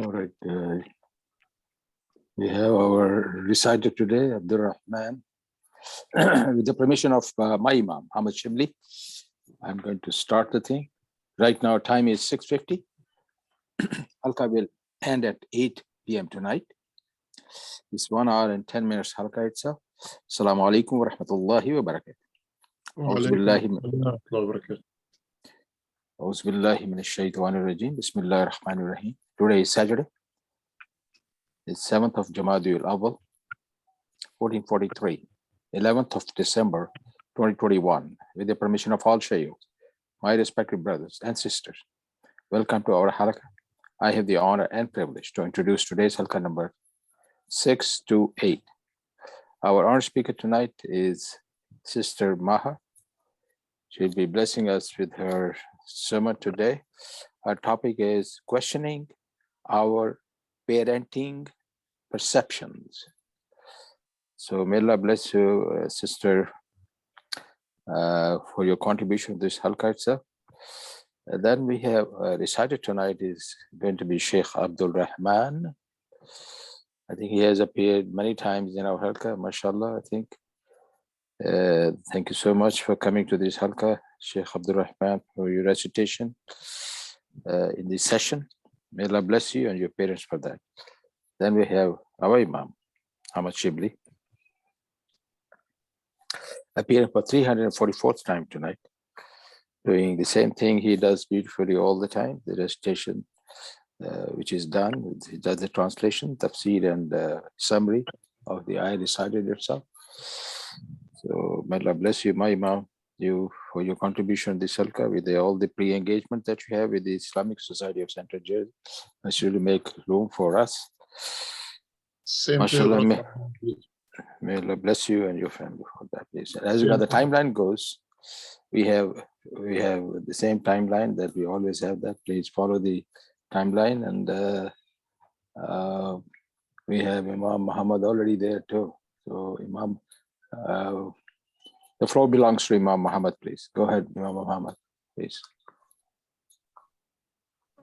All right. We have our reciter today, Abdul Rahman. With the permission of my Imam, Ahmad Shibli, I'm going to start the thing. Right now, time is 6:50. Halqa will end at 8 p.m. tonight. It's 1 hour and 10 minutes Halqa itself. Assalamu alaikum wa rahmatullahi wa barakatuh. Auzu billahi minash shaitanir rajim. Bismillahir rahmanir rahim. Today is Saturday. It's 7th of Jamadul Awwal, 1443. 11th of December, 2021. With the permission of all Shaykhs, my respected brothers and sisters, welcome to our Halaqah. I have the honor and privilege to introduce today's Halaqah number 6 to 8. Our honored speaker tonight is Sister Maha. She'll be blessing us with her sermon today. Our topic is questioning our parenting perceptions. So may Allah bless you, Sister, for your contribution to this halqa itself. Then we have reciter tonight is going to be Sheikh Abdul Rahman. I think he has appeared many times in our halqa, mashallah, I think. Thank you so much for coming to this halqa, Sheikh Abdul Rahman, for your recitation in this session. May Allah bless you and your parents for that. Then we have our Imam, Ahmad Shibli, appearing for 344th time tonight, doing the same thing he does beautifully all the time, the recitation which is done. He does the translation, tafsir, and summary of the ayah recited itself. So may Allah bless you, my Imam, you for your contribution to this halqa with all the pre-engagement that you have with the Islamic Society of Central Jersey. Must really make room for us. Mashallah, may Allah bless you and your family for that, please. And as the timeline goes, we have the same timeline that we always have. That please follow the timeline, and we have Imam Muhammad already there too. So Imam, the floor belongs to Imam Muhammad. Please go ahead, Imam Muhammad, please.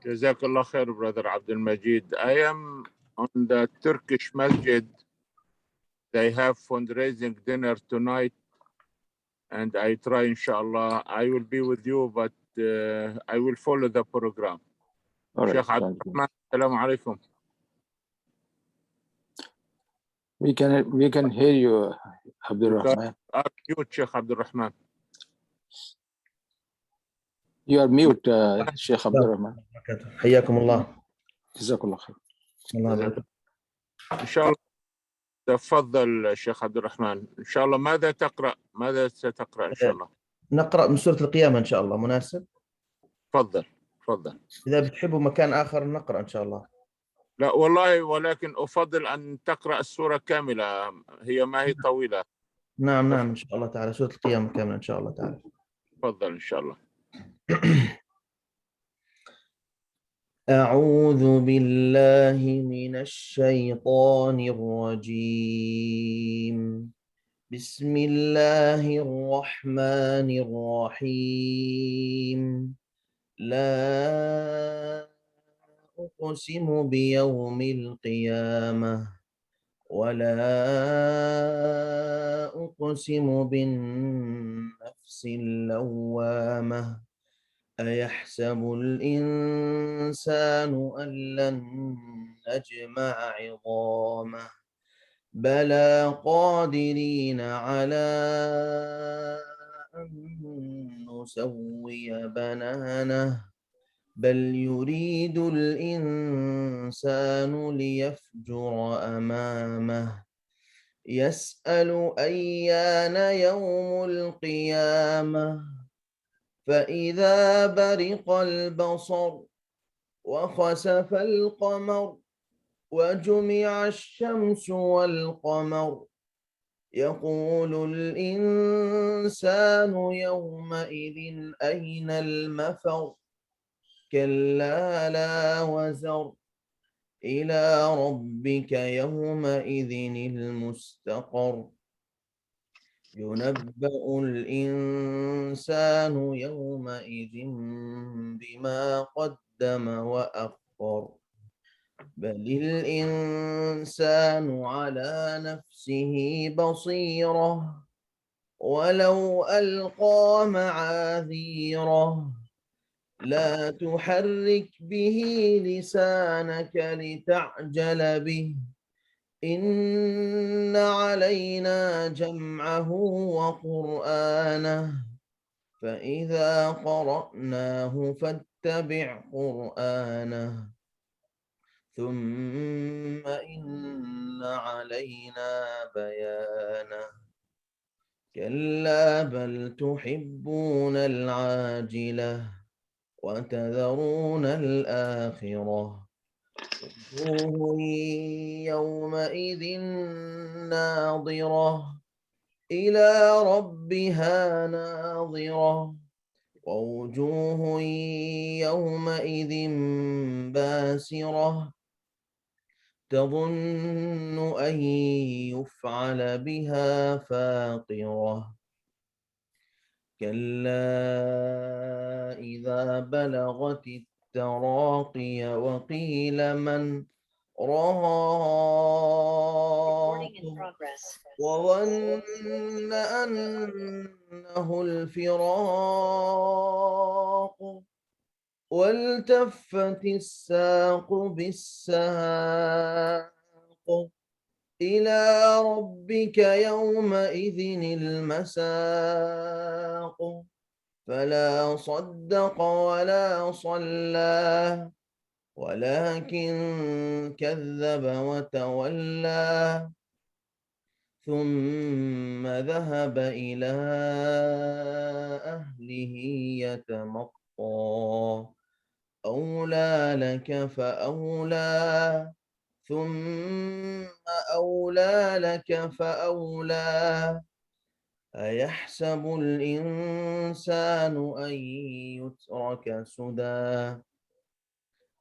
Jazakallah khair, Brother Abdul Majid. I am on the Turkish Masjid. They have fundraising dinner tonight, and I try, inshallah, I will be with you, but I will follow the program. All right. Sheikh Abdul Rahman, assalamu alaikum. We can hear you, Abdul Rahman. Mute, Sheikh Abdul Rahman. You are mute, Sheikh Abdul Rahman. حياكم الله. Jazakallah khair. إن شاء الله تفضل شيخ عبد الرحمن. إن شاء الله ماذا تقرأ؟ ماذا ستقرأ إن شاء الله؟ نقرأ من سورة القيامة إن شاء الله. مناسب؟ تفضل. إذا بتحبوا مكان آخر نقرأ إن شاء الله. لا والله، ولكن أفضل أن تقرأ السورة كاملة، هي ما هي طويلة. نعم إن شاء الله تعالى، سورة القيامة كاملة إن شاء الله تعالى. تفضل إن شاء الله. أعوذ بالله من الشيطان الرجيم. بسم الله الرحمن الرحيم. لا أقسم بيوم القيامة ولا أقسم بالنفس اللوامة. أيحسب الإنسان أن لن نجمع عظامه بلى قادرين على أن نسوي بنانه بل يريد الإنسان ليفجر أمامه يسأل أيان يوم القيامة فإذا برق البصر وخسف القمر وجمع الشمس والقمر يقول الإنسان يومئذ أين المفر كلا لا وزر إلى ربك يومئذ المستقر ينبأ الإنسان يومئذ بما قدم وأخر بل الإنسان على نفسه بصيرة ولو ألقى معاذيره لا تحرك به لسانك لتعجل به إن علينا جمعه وقرآنه فإذا قرأناه فاتبع قرآنه ثم إن علينا بيانه كلا بل تحبون العاجلة وتذرون الآخرة وجوه يومئذ ناظرة إلى ربها ناظرة ووجوه يومئذ باسرة تظن أن يفعل بها فاقرة كلا إذا بلغت التراقي وقيل من راق وظن أنه الفراق والتفت الساق بالساق إلى ربك يومئذ المساق فلا صدق ولا صلى ولكن كذب وتولى ثم ذهب إلى أهله يتمطى أولى لك فأولى ثم أولى لك فأولى أيحسب الإنسان أن يترك سدى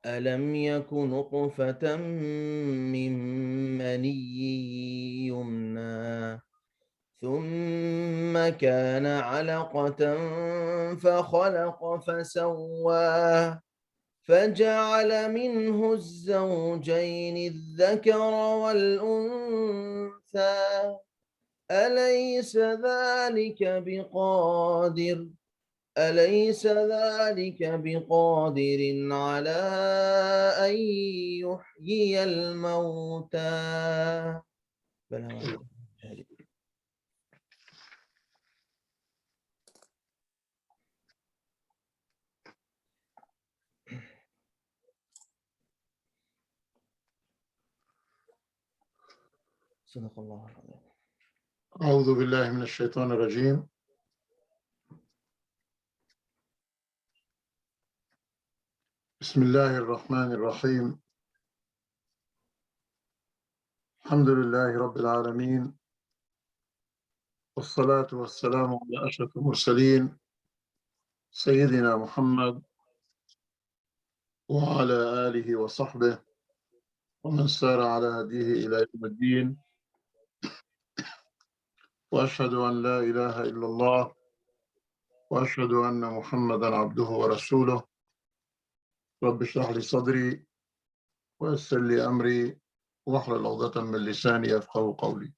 ألم يك نطفة من مني يمنى ثم كان علقة فخلق فسوى فجعل منه الزوجين الذكر والأنثى أليس ذلك بقادر على أن يحيي الموتى صدق الله العظيم. أعوذ بالله من الشيطان الرجيم. بسم الله الرحمن الرحيم. الحمد لله رب العالمين، والصلاة والسلام على أشرف المرسلين سيدنا محمد وعلى آله وصحبه ومن سار على هديه إلى يوم الدين، وأشهد أن لا إله إلا الله وأشهد أن محمدا عبده ورسوله. رب اشرح لي صدري ويسر لي أمري واحلل عقدة من لساني يفقهوا قولي.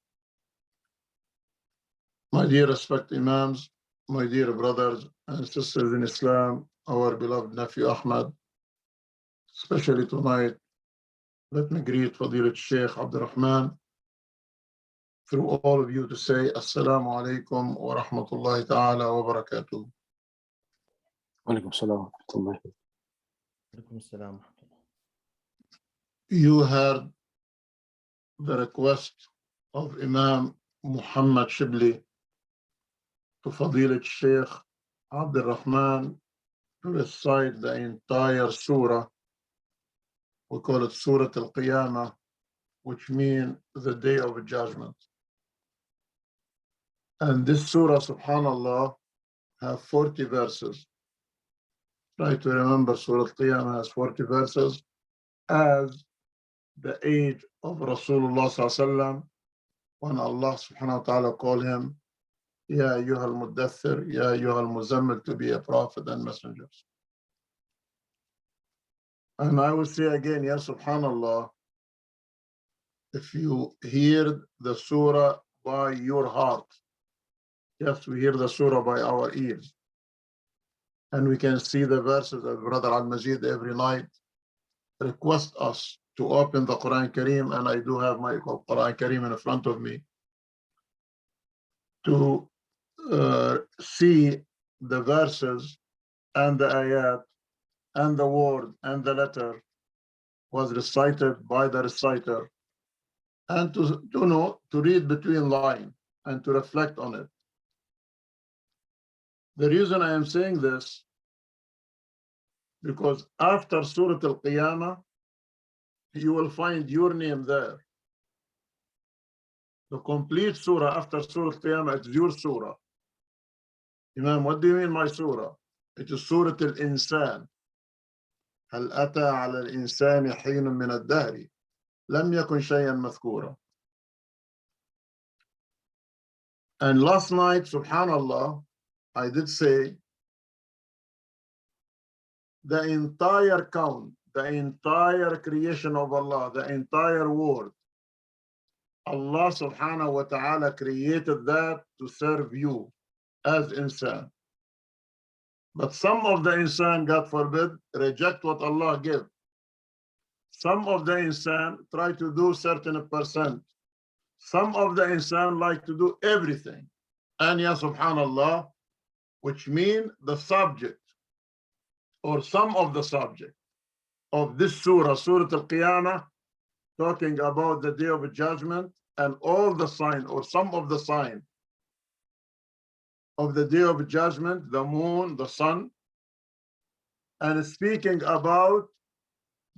My dear respected Imams, my dear brothers and sisters in Islam, our beloved nephew Ahmad, especially tonight, let me greet Fadilat Sheikh Abdul Rahman through all of you to say Assalamu alaikum wa rahmatullahi ta'ala wa barakatuh. Walaikum salam wa rahmatullah. You heard the request of Imam Muhammad Shibli to Fadilat Sheikh Abdul Rahman to recite the entire surah. We call it Surah Al-Qiyamah, which means the day of judgment. And this surah, subhanallah, have 40 verses. Try to remember Surah Al-Qiyamah has 40 verses as the age of Rasulullah sallallahu alaihi wasallam, when Allah subhanahu wa ta'ala called him Ya ayyuhal muddathir, Ya ayyuhal muzammil, to be a prophet and messenger. And I will say again, ya subhanallah, if you hear the surah by your heart, yes, we hear the surah by our ears, and we can see the verses that Brother Al-Majid every night request us to open the Quran Kareem, and I do have my Quran Kareem in front of me, to see the verses and the ayat and the word and the letter was recited by the reciter, and to know, to read between lines and to reflect on it. The reason I am saying this, because after Surah Al-Qiyamah, you will find your name there. The complete surah after Surah Al-Qiyamah, it's your surah. Imam, what do you mean my surah? It is Surah Al-Insan. هل أتى على الإنسان حين من الدهر لم يكن شيئا مذكورا. And last night, subhanallah, I did say the entire count, the entire creation of Allah, the entire world, Allah subhanahu wa ta'ala created that to serve you as insan. But some of the insan, God forbid, reject what Allah gave. Some of the insan try to do certain percent. Some of the insan like to do everything. And ya subhanallah, which mean the subject or some of the subject of this surah, Surah Al-Qiyamah, talking about the day of judgment and all the sign or some of the sign of the day of judgment, the moon, the sun, and speaking about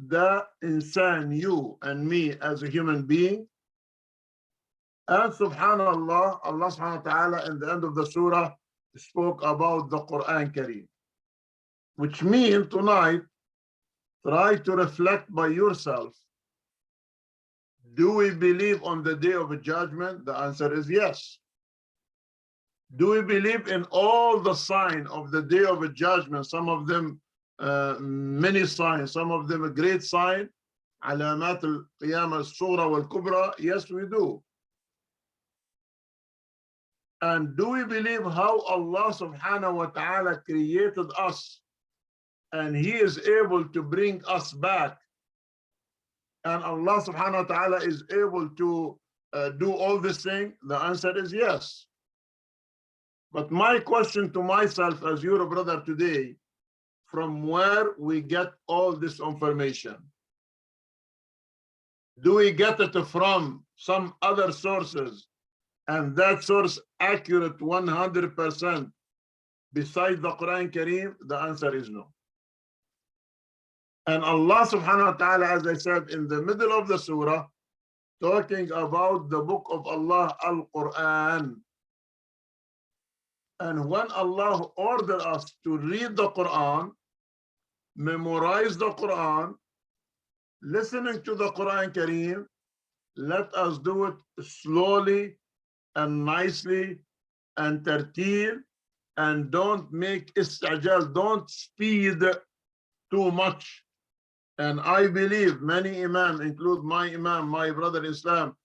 the insan, you and me as a human being. And subhanallah, Allah subhanahu wa ta'ala in the end of the surah spoke about the Quran Kareem, which means tonight, try to reflect by yourself. Do we believe on the day of judgment? The answer is yes. Do we believe in all the signs of the day of judgment? Some of them many signs, some of them a great sign. علامات القيامة الصغرى والكبرى. Yes, we do. And do we believe how Allah subhanahu wa ta'ala created us and He is able to bring us back? And Allah subhanahu wa ta'ala is able to do all this thing? The answer is yes. But my question to myself as your brother today, from where we get all this information? Do we get it from some other sources and that source accurate 100% beside the Quran Kareem? The answer is no. And Allah subhanahu wa ta'ala, as I said in the middle of the surah, talking about the book of Allah, Al-Quran. And when Allah ordered us to read the Quran, memorize the Quran, listening to the Quran Kareem, let us do it slowly and nicely and tartil, and don't make istajal, don't speed too much. And I believe many imam, include my imam, my brother Islam,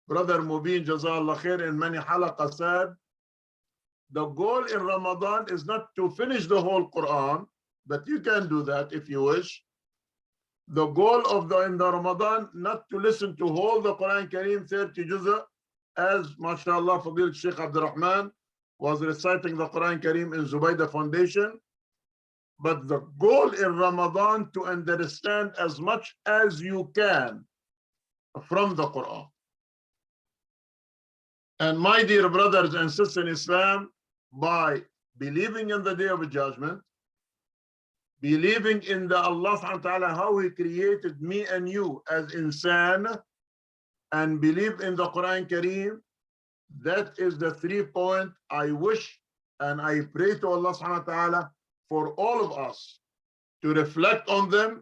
brother Mubin, Jazallah khair, in many halaqah said, the goal in Ramadan is not to finish the whole Quran, but you can do that if you wish. The goal of in the Ramadan, not to listen to whole the Quran Kareem 30 juz'ah, as mashallah Fadil Sheikh Abdul Rahman was reciting the Quran Kareem in Zubaydah Foundation. But the goal in Ramadan to understand as much as you can from the Quran. And my dear brothers and sisters in Islam, by believing in the Day of Judgment, believing in the Allah subhanahu wa ta'ala, how He created me and you as insan, and believe in the Quran Kareem, that is the 3 points I wish and I pray to Allah subhanahu wa ta'ala for all of us to reflect on them,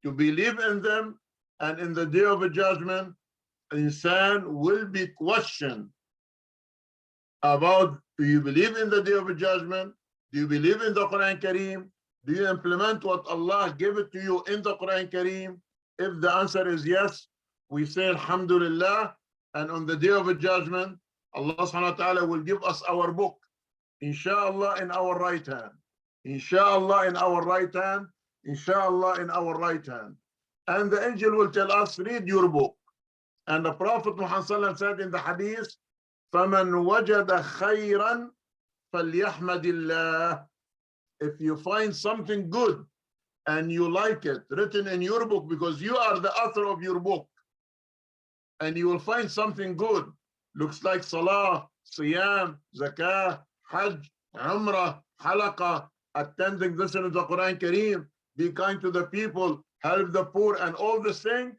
to believe in them, and in the Day of Judgment, insan will be questioned about, do you believe in the Day of Judgment? Do you believe in the Quran Kareem? Do you implement what Allah gave it to you in the Quran Kareem? If the answer is yes, we say Alhamdulillah, and on the day of the judgment, Allah subhanahu wa ta'ala will give us our book, inshallah, in our right hand. Inshallah in our right hand, inshallah in our right hand. And the angel will tell us, read your book. And the Prophet Muhammad said in the hadith, فَمَنْ وَجَدَ خَيْرًا فَلْيَحْمَدِ اللَّهِ. If you find something good and you like it written in your book, because you are the author of your book, and you will find something good, looks like Salah, Siyam, Zakah, Hajj, Umrah, Halaqah, attending this in the Quran Kareem, be kind to the people, help the poor, and all this thing,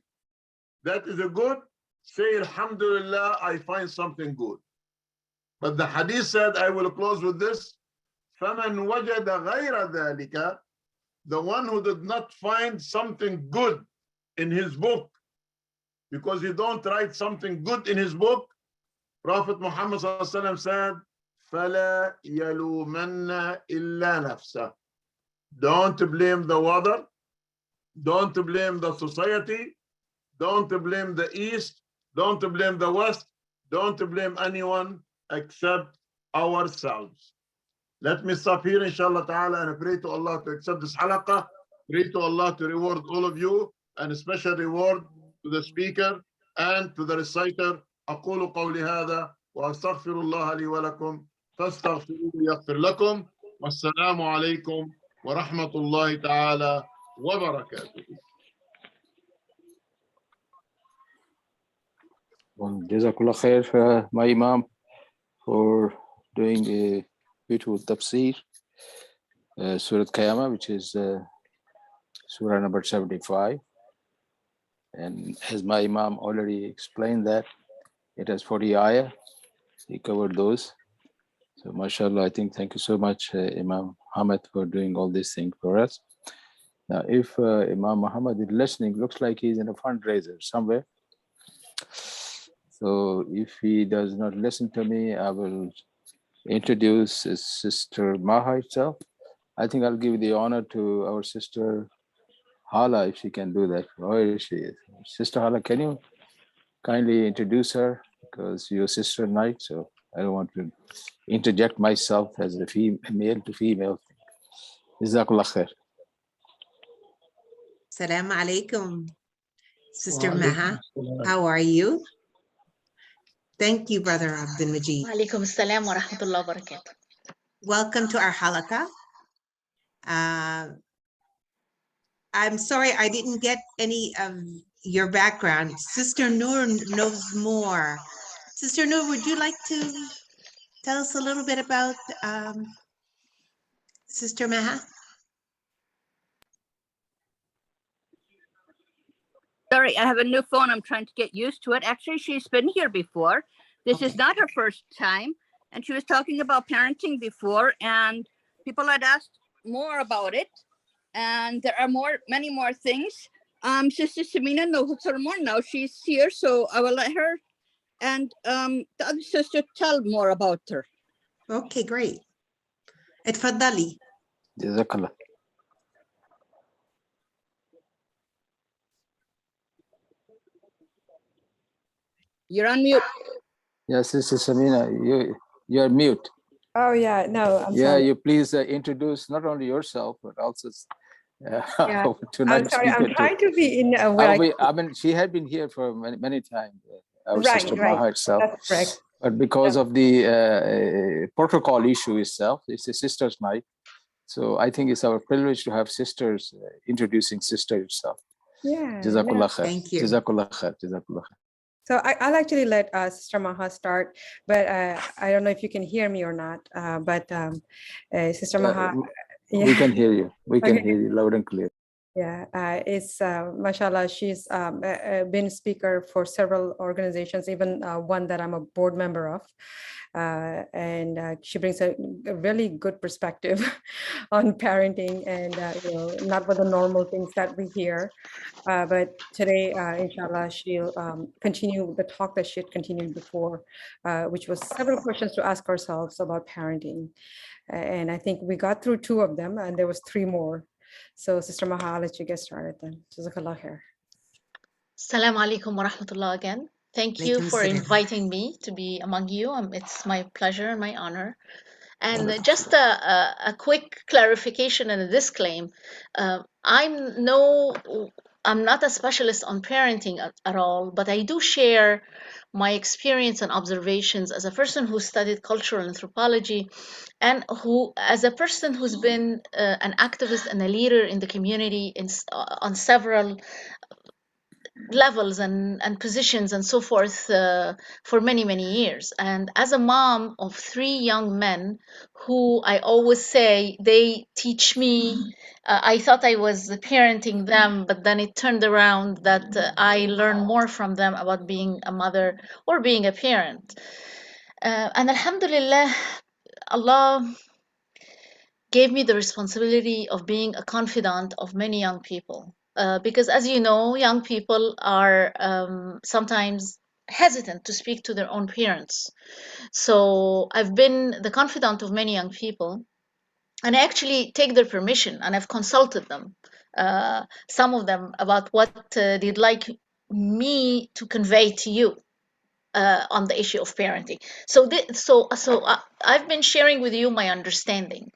that is a good. Say Alhamdulillah, I find something good. But the hadith said, I will close with this, فَمَنْ وَجَدَ غَيْرَ ذَلِكَ, the one who did not find something good in his book, because he don't write something good in his book, Prophet Muhammad said, فَلَا يَلُومَنَّ إِلَّا نَفْسَهُ. Don't blame the weather, don't blame the society, don't blame the East, don't blame the West, don't blame anyone except ourselves. Let me stop here, inshallah ta'ala, and pray to Allah to accept this halaqah. Pray to Allah to reward all of you, and a special reward to the speaker and to the reciter. أقول قولي هذا وأستغفر الله لي ولكم فاستغفروه يغفر لكم والسلام عليكم ورحمة الله تعالى وبركاته. Well, Jazakallah khair, my Imam, for doing a beautiful tafsir, Surah Qiyamah, which is Surah number 75. And as my Imam already explained that, it has 40 ayah. He covered those. So mashallah, I think thank you so much, Imam Muhammad, for doing all these things for us. Now, if Imam Muhammad is listening, looks like he's in a fundraiser somewhere. So if he does not listen to me, I will introduce his sister Maha itself. I think I'll give the honor to our sister Hala, if she can do that. Where is she? Sister Hala, can you kindly introduce her? Because you're sister night, so I don't want to interject myself as a male to female. Jazakallah khair. Assalamu alaikum, Sister Wa alaikum Maha. assalam. How are you? Thank you, Brother Abdul Majid. وعليكم السلام ورحمة الله وبركاته. Welcome to our halaqah. I'm sorry I didn't get any of your background. Sister Noor knows more. Sister Noor, would you like to tell us a little bit about Sister Maha? Sorry, I have a new phone. I'm trying to get used to it. Actually, she's been here before. This is not her first time. And she was talking about parenting before, and people had asked more about it. And there are many more things. Sister Samina knows more now. She's here, so I will let her and the other sister tell more about her. Okay, great. اتفضلي. Jazakallah. You're on mute. Yes, Sister Samina, you're mute. Oh yeah, no, I'm Yeah, sorry. you please introduce not only yourself, but also Yeah, tonight I'm sorry. I'm speaker too. trying to be in where I mean, she had been here for many times, our Right, sister right. Maha itself. That's correct. But because of the protocol issue itself, it's a sister's night. So I think it's our privilege to have sisters introducing sister itself. Yeah. no. Jazakallah khair. Thank you. Jazakallah khair. Jazakallah khair. So I'll actually let Sister Maha start, but I don't know if you can hear me or not. Sister Maha, We can hear you. We can Okay. hear you loud and clear. Yeah, it's mashallah. She's been speaker for several organizations, even one that I'm a board member of, and she brings a really good perspective on parenting, and not with the normal things that we hear. But today, inshallah, she'll continue the talk that she had continued before, which was several questions to ask ourselves about parenting. And I think we got through two of them, and there was three more. So, Sister Maha, I'll let you get started then. Jazakallah khair. Assalamu alaikum wa rahmatullah again. Thank you for inviting me to be among you. It's my pleasure and my honor. And just a quick clarification and a disclaim. I'm not a specialist on parenting at all, but I do share my experience and observations as a person who studied cultural anthropology and who, as a person who's been an activist and a leader in the community on several levels and positions and so forth for many, many years. And as a mom of three young men who I always say they teach me, I thought I was parenting them, but then it turned around that I learned more from them about being a mother or being a parent. And Alhamdulillah, Allah gave me the responsibility of being a confidant of many young people. Because as you know, young people are sometimes hesitant to speak to their own parents. So I've been the confidant of many young people, and I actually take their permission and I've consulted them, some of them about what they'd like me to convey to you. On the issue of parenting, I've been sharing with you my understanding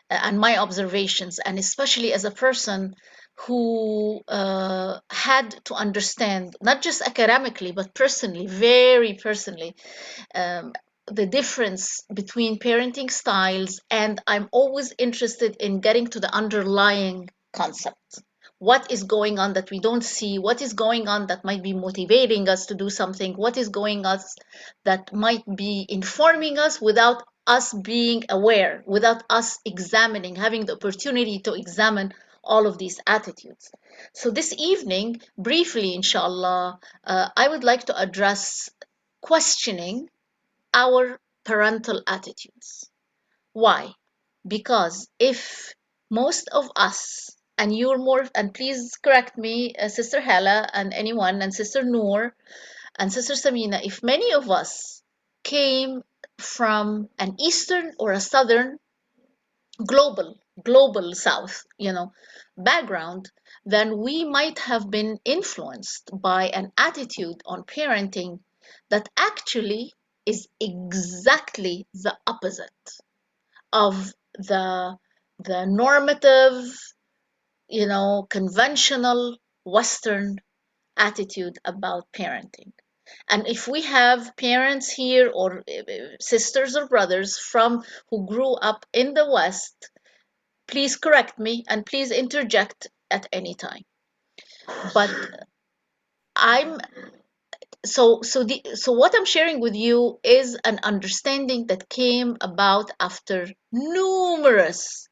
and my observations, and especially as a person who had to understand, not just academically, but personally, very personally, the difference between parenting styles. And I'm always interested in getting to the underlying concept. What is going on that we don't see? What is going on that might be motivating us to do something? What is going on that might be informing us without us being aware, without us examining, having the opportunity to examine all of these attitudes. So this evening, briefly, inshallah, I would like to address questioning our parental attitudes. Why? Because if most of us, and you're more, and please correct me, Sister Hala and anyone, and Sister Noor and Sister Samina, if many of us came from an Eastern or a Southern global South, background, then we might have been influenced by an attitude on parenting that actually is exactly the opposite of the normative, conventional Western attitude about parenting. And if we have parents here or sisters or brothers from who grew up in the West, please correct me and please interject at any time. But I'm so what I'm sharing with you is an understanding that came about after numerous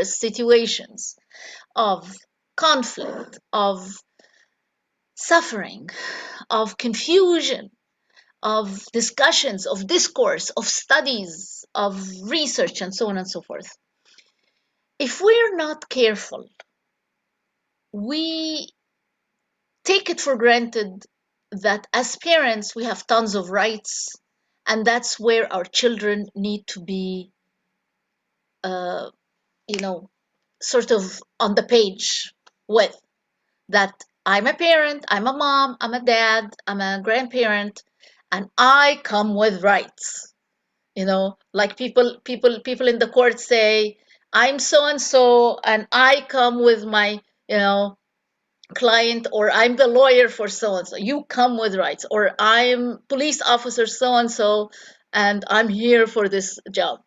situations of conflict, of suffering, of confusion, of discussions, of discourse, of studies, of research, and so on and so forth. If we're not careful, we take it for granted that as parents we have tons of rights, and that's where our children need to be sort of on the page with that. I'm a parent, I'm a mom, I'm a dad, I'm a grandparent, and I come with rights. Like people in the court say, I'm so and so, and I come with my client, or I'm the lawyer for so and so. You come with rights. Or I'm police officer so and so, and I'm here for this job.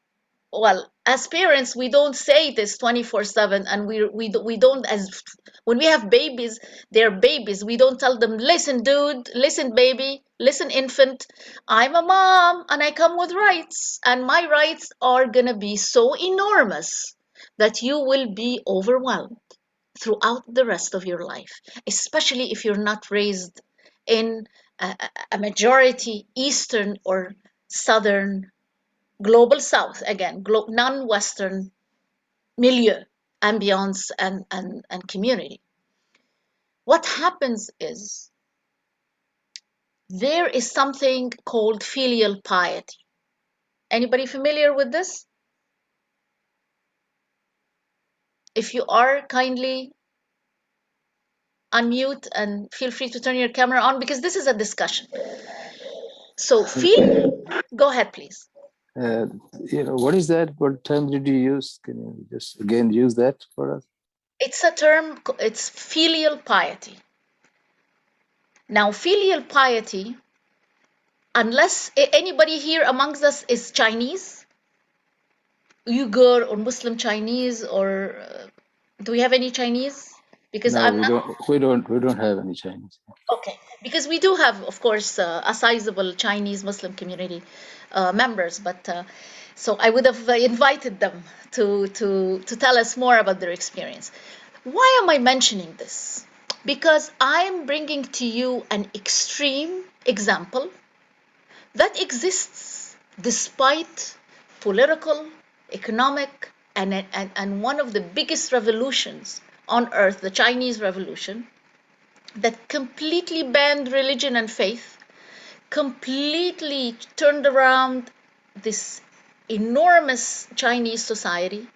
Well, as parents, we don't say this 24/7, and we don't, as when we have babies, they're babies. We don't tell them, listen, dude, listen, baby, listen, infant. I'm a mom, and I come with rights, and my rights are gonna be so enormous that you will be overwhelmed. throughout the rest of your life, especially if you're not raised in a majority Eastern or Southern, global South, again, non-Western milieu, ambience, and community. What happens is there is something called filial piety. Anybody familiar with this? If you are, kindly unmute and feel free to turn your camera on because this is a discussion. So go ahead, please. What is that? What term did you use? Can you just again use that for us? It's a term, it's filial piety. Now, filial piety, unless anybody here amongst us is Chinese, Uyghur or Muslim Chinese, or do we have any Chinese? Because No, I'm we not. we don't have any Chinese. Okay, because we do have, of course, a sizable Chinese Muslim community members, but so I would have invited them to tell us more about their experience. Why am I mentioning this? Because I'm bringing to you an extreme example that exists despite political, economic, and one of the biggest revolutions on earth, the Chinese Revolution, that completely banned religion and faith, completely turned around this enormous Chinese society,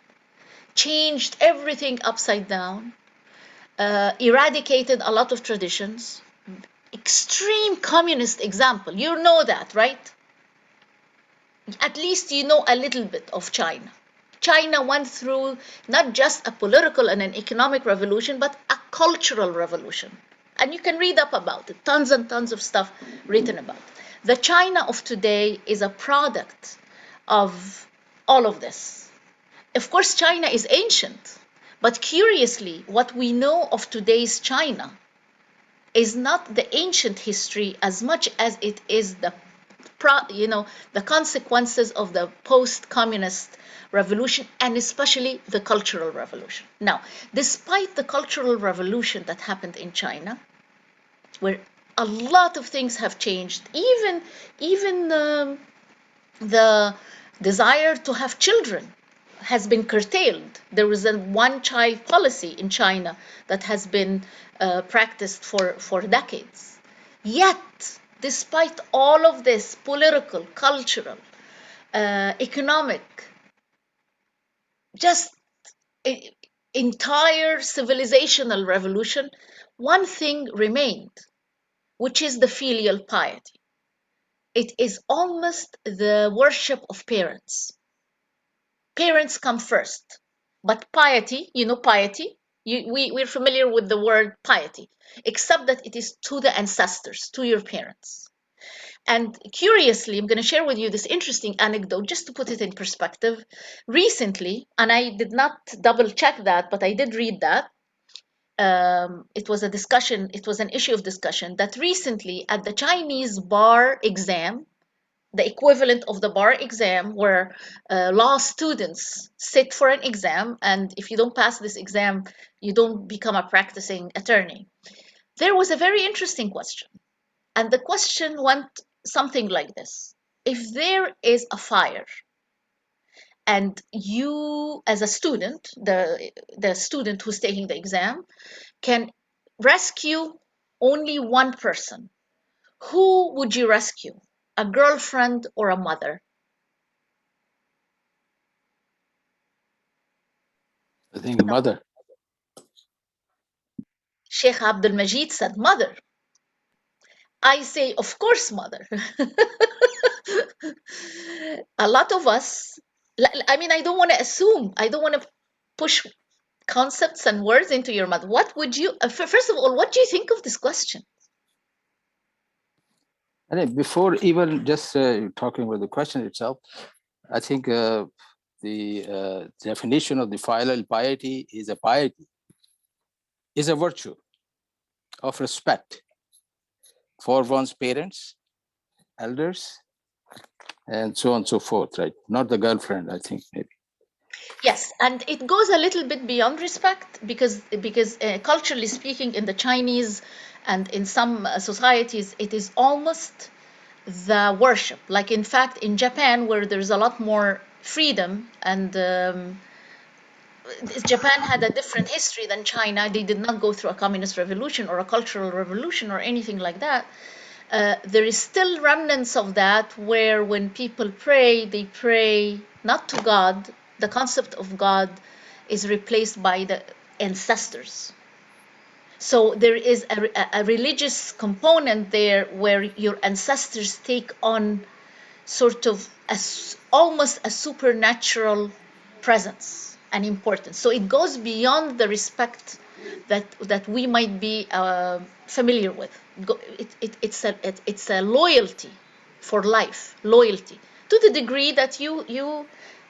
changed everything upside down, eradicated a lot of traditions. Extreme communist example. You know that, right? At least you know a little bit of China. China went through not just a political and an economic revolution, but a cultural revolution. And you can read up about it, tons and tons of stuff written about it. The China of today is a product of all of this. Of course, China is ancient, but curiously, what we know of today's China is not the ancient history as much as it is the consequences of the post-communist revolution, and especially the cultural revolution. Now, despite the cultural revolution that happened in China, where a lot of things have changed, even the desire to have children has been curtailed. There was a one-child policy in China that has been practiced for decades. Yet, despite all of this political, cultural, economic, just entire civilizational revolution, one thing remained, which is the filial piety. It is almost the worship of parents. Parents come first, but piety, piety, we're familiar with the word piety, except that it is to the ancestors, to your parents. And curiously, I'm going to share with you this interesting anecdote just to put it in perspective. Recently, and I did not double check that, but I did read that. It was a discussion, it was an issue of discussion that recently at the Chinese bar exam, the equivalent of the bar exam where law students sit for an exam, and if you don't pass this exam, you don't become a practicing attorney. There was a very interesting question. And the question went something like this. If there is a fire and you, as a student, the student who's taking the exam, can rescue only one person, who would you rescue? A girlfriend or a mother? I think mother. Sheikh Abdul Majid said mother. I say, of course, mother. A lot of us, I mean, I don't want to assume, I don't want to push concepts and words into your mouth. What would you, first of all, what do you think of this question? And before even just talking about the question itself, I think the definition of the filial piety is a virtue of respect for one's parents, elders, and so on and so forth, right? Not the girlfriend, I think, maybe. Yes, and it goes a little bit beyond respect because culturally speaking, in the Chinese and in some societies, it is almost the worship. Like in fact, in Japan, where there's a lot more freedom and Japan had a different history than China. They did not go through a communist revolution or a cultural revolution or anything like that. There is still remnants of that where when people pray, they pray not to God. The concept of God is replaced by the ancestors. So there is a religious component there where your ancestors take on sort of almost a supernatural presence and importance. So it goes beyond the respect that we might be familiar with. It's a loyalty for life, loyalty to the degree that you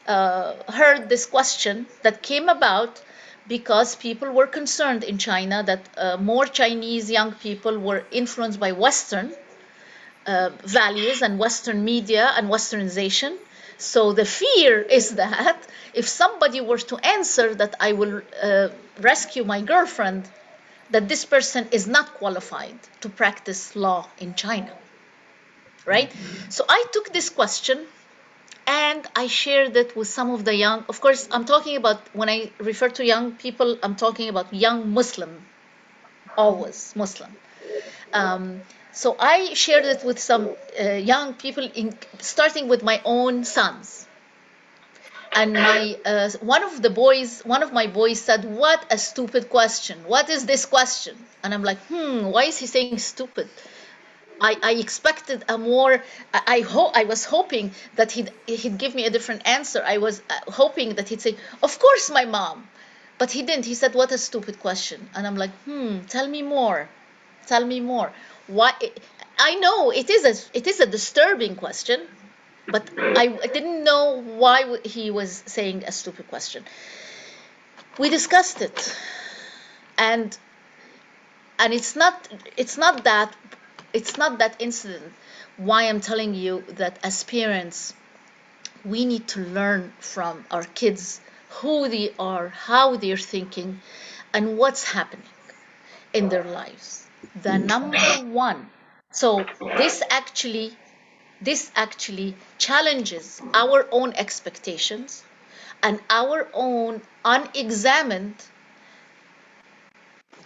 heard this question that came about because people were concerned in China that more Chinese young people were influenced by Western values and Western media and Westernization. So the fear is that if somebody were to answer that I will rescue my girlfriend, that this person is not qualified to practice law in China, right? So I took this question and I shared it with some of the young. Of course, I'm talking about when I refer to young people, I'm talking about young Muslim, always Muslim. So I shared it with some young people, starting with my own sons. And my one of my boys said, "What a stupid question! What is this question?" And I'm like, why is he saying stupid? I expected a more. I was hoping that he'd give me a different answer. I was hoping that he'd say, "Of course, my mom," but he didn't. He said, "What a stupid question," and I'm like, tell me more. Tell me more. Why? I know it is a disturbing question, but I didn't know why he was saying a stupid question. We discussed it, and it's not that incident why I'm telling you that as parents we need to learn from our kids who they are, how they're thinking, and what's happening in their lives. The number one. So this actually challenges our own expectations and our own unexamined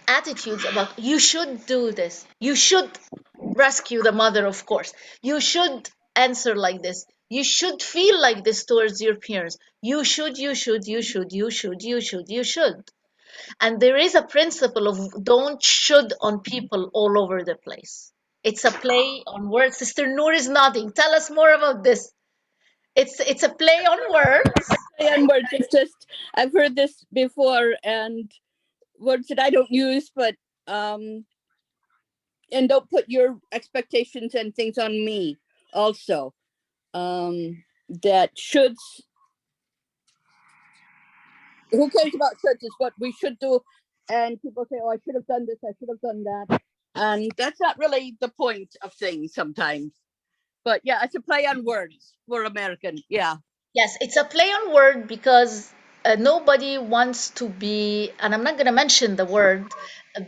attitudes about you should do this, you should rescue the mother, of course, you should answer like this, you should feel like this towards your parents, you should. And there is a principle of don't should on people all over the place. It's a play on words. Sister Noor is nodding. Tell us more about this. It's a play on words. And words, it's just, I've heard this before, and words that I don't use, but and don't put your expectations and things on me also. That shoulds, who cares about shoulds, is what we should do. And people say, oh, I should have done this, I should have done that. And that's not really the point of things sometimes. But yeah, it's a play on words for American. Yeah. Yes, it's a play on word because nobody wants to be, and I'm not going to mention the word,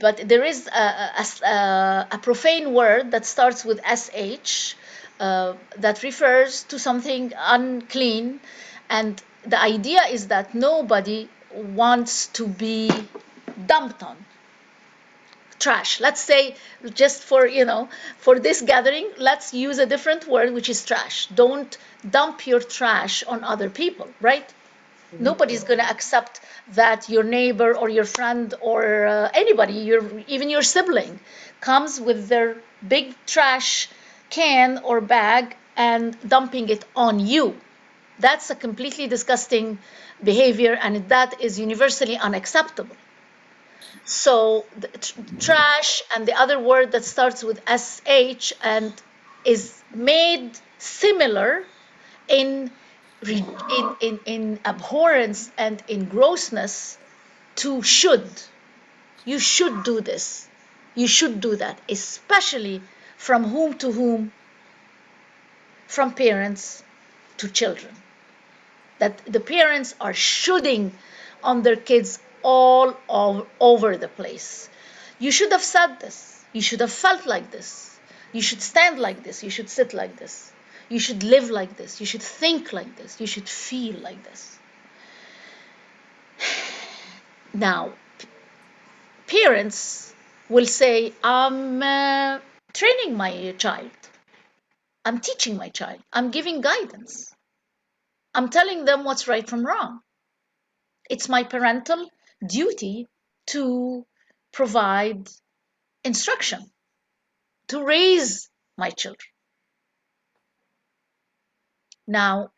but there is a profane word that starts with sh that refers to something unclean, and the idea is that nobody wants to be dumped on. Trash. Let's say, just for for this gathering, let's use a different word, which is trash. Don't dump your trash on other people, right? Nobody's going to accept that your neighbor or your friend or anybody, even your sibling, comes with their big trash can or bag and dumping it on you. That's a completely disgusting behavior, and that is universally unacceptable. So the trash and the other word that starts with sh and is made similar in in abhorrence and in grossness to should. You should do this. You should do that, especially from whom to whom, from parents to children. that the parents are shooting on their kids all over the place. You should have said this. You should have felt like this. You should stand like this. You should sit like this. You should live like this. You should think like this. You should feel like this. Now, parents will say, I'm training my child. I'm teaching my child. I'm giving guidance. I'm telling them what's right from wrong. It's my parental duty to provide instruction, to raise my children. Now,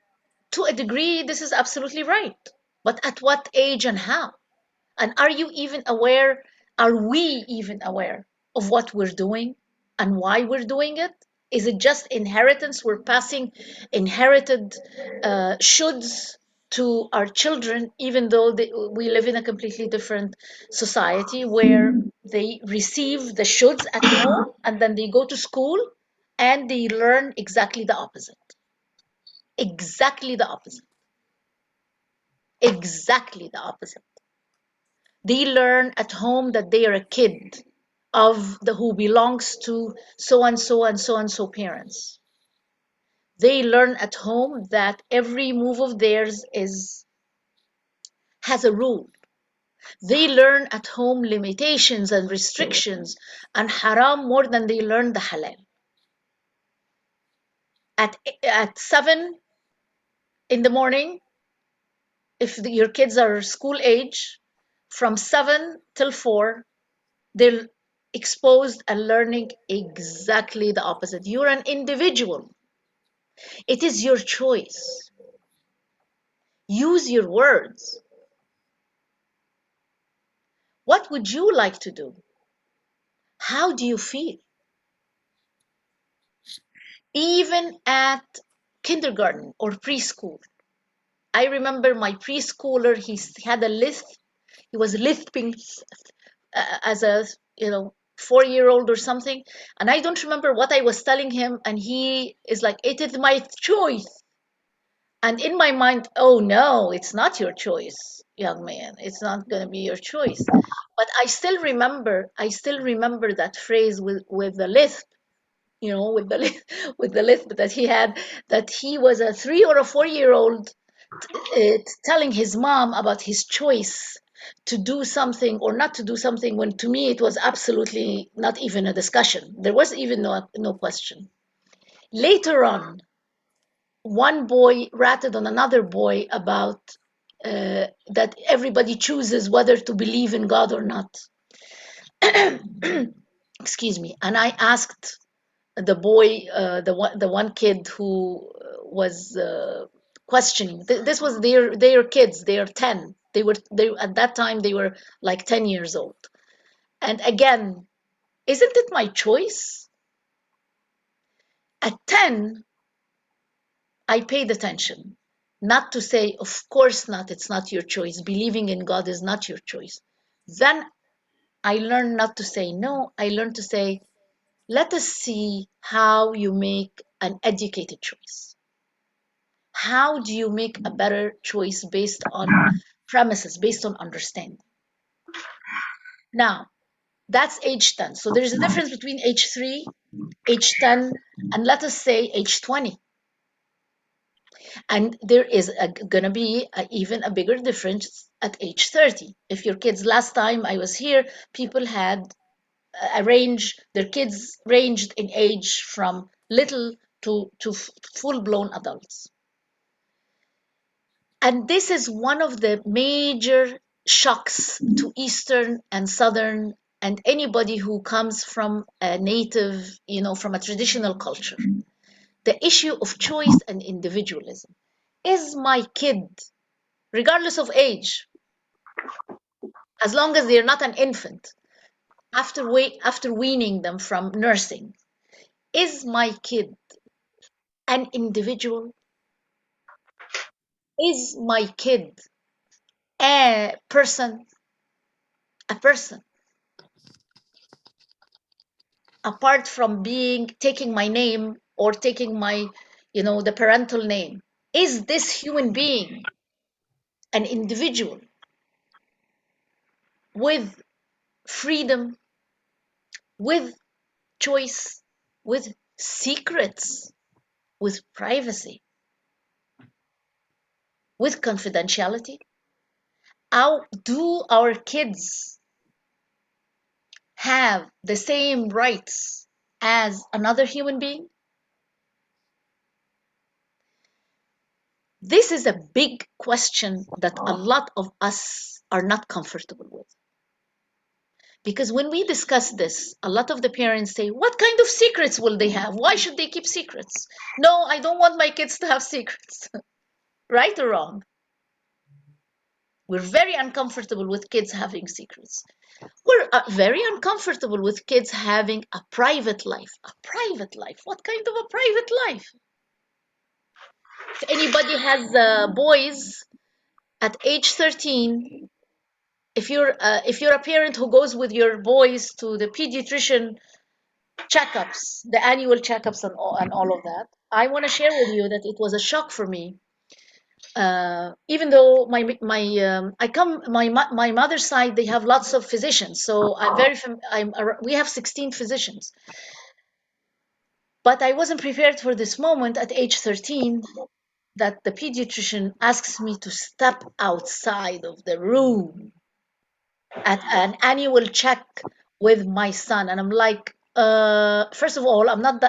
to a degree, this is absolutely right. But at what age and how? And are you even aware? Are we even aware of what we're doing and why we're doing it? Is it just inheritance? We're passing inherited shoulds to our children, even though we live in a completely different society where they receive the shoulds at home and then they go to school and they learn exactly the opposite. Exactly the opposite. Exactly the opposite. They learn at home that they are a kid of the who belongs to so and so and so and so parents. They learn at home that every move of theirs has a rule. They learn at home limitations and restrictions and haram more than they learn the halal. At 7 in the morning, if your kids are school age, from 7 till 4, they're exposed and learning exactly the opposite. You're an individual. It is your choice. Use your words. What would you like to do? How do you feel? Even at kindergarten or preschool. I remember my preschooler, he had a lisp. He was lisping as a 4-year-old or something. And I don't remember what I was telling him. And he is like, it is my choice. And in my mind, oh no, it's not your choice, young man. It's not going to be your choice. But I still remember that phrase with the lisp, with the with the lisp that he had, that he was a 3 or a 4-year-old telling his mom about his choice to do something or not to do something, when to me it was absolutely not even a discussion. There was even no question. Later on, one boy ratted on another boy about that everybody chooses whether to believe in God or not. Excuse me. And I asked the boy, the one kid who was questioning. This was their kids. They are 10. They at that time they were like 10 years old. And again, isn't it my choice? At 10, I paid attention. Not to say, of course not, it's not your choice. Believing in God is not your choice. Then I learned not to say no. I learned to say, let us see how you make an educated choice. How do you make a better choice based on premises, based on understanding? Now, that's age 10. So there's a difference between age 3, age 10, and let us say age 20. And there is going to be even a bigger difference at age 30. If your kids, last time I was here, people had their kids ranged in age from little to full-blown adults. And this is one of the major shocks to Eastern and Southern and anybody who comes from a native, from a traditional culture. The issue of choice and individualism. Is my kid, regardless of age, as long as they're not an infant, after weaning them from nursing, is my kid an individual? Is my kid a person? A person. Apart from taking my name or taking my, the parental name. Is this human being an individual with freedom, with choice, with secrets, with privacy, with confidentiality? How do our kids have the same rights as another human being? This is a big question that a lot of us are not comfortable with. Because when we discuss this, a lot of the parents say, what kind of secrets will they have? Why should they keep secrets? No, I don't want my kids to have secrets. Right or wrong? We're very uncomfortable with kids having secrets. We're very uncomfortable with kids having a private life. A private life? What kind of a private life? If anybody has boys at age 13, if you're a parent who goes with your boys to the pediatrician checkups, the annual checkups and all of that, I want to share with you that it was a shock for me. Even though my mother's side, they have lots of physicians, so we have 16 physicians, but I wasn't prepared for this moment at age 13 that the pediatrician asks me to step outside of the room at an annual check with my son, and I'm like, first of all, I'm not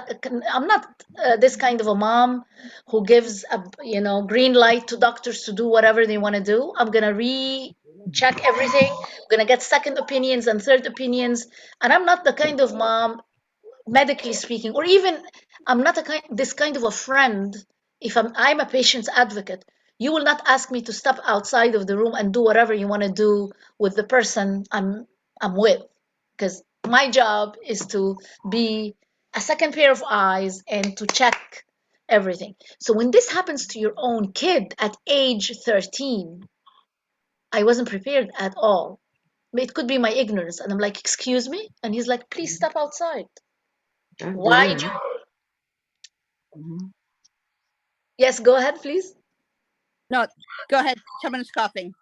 this kind of a mom who gives a green light to doctors to do whatever they want to do. I'm gonna recheck everything. I'm gonna get second opinions and third opinions, and I'm not the kind of mom, medically speaking, or even I'm not this kind of a friend. If I'm a patient's advocate, you will not ask me to step outside of the room and do whatever you want to do with the person I'm with, because my job is to be a second pair of eyes and to check everything. So when this happens to your own kid at age 13, I wasn't prepared at all. It could be my ignorance, and I'm like, excuse me, and he's like, please step outside. Why do Yes, go ahead, please. No, go ahead. Someone's coughing.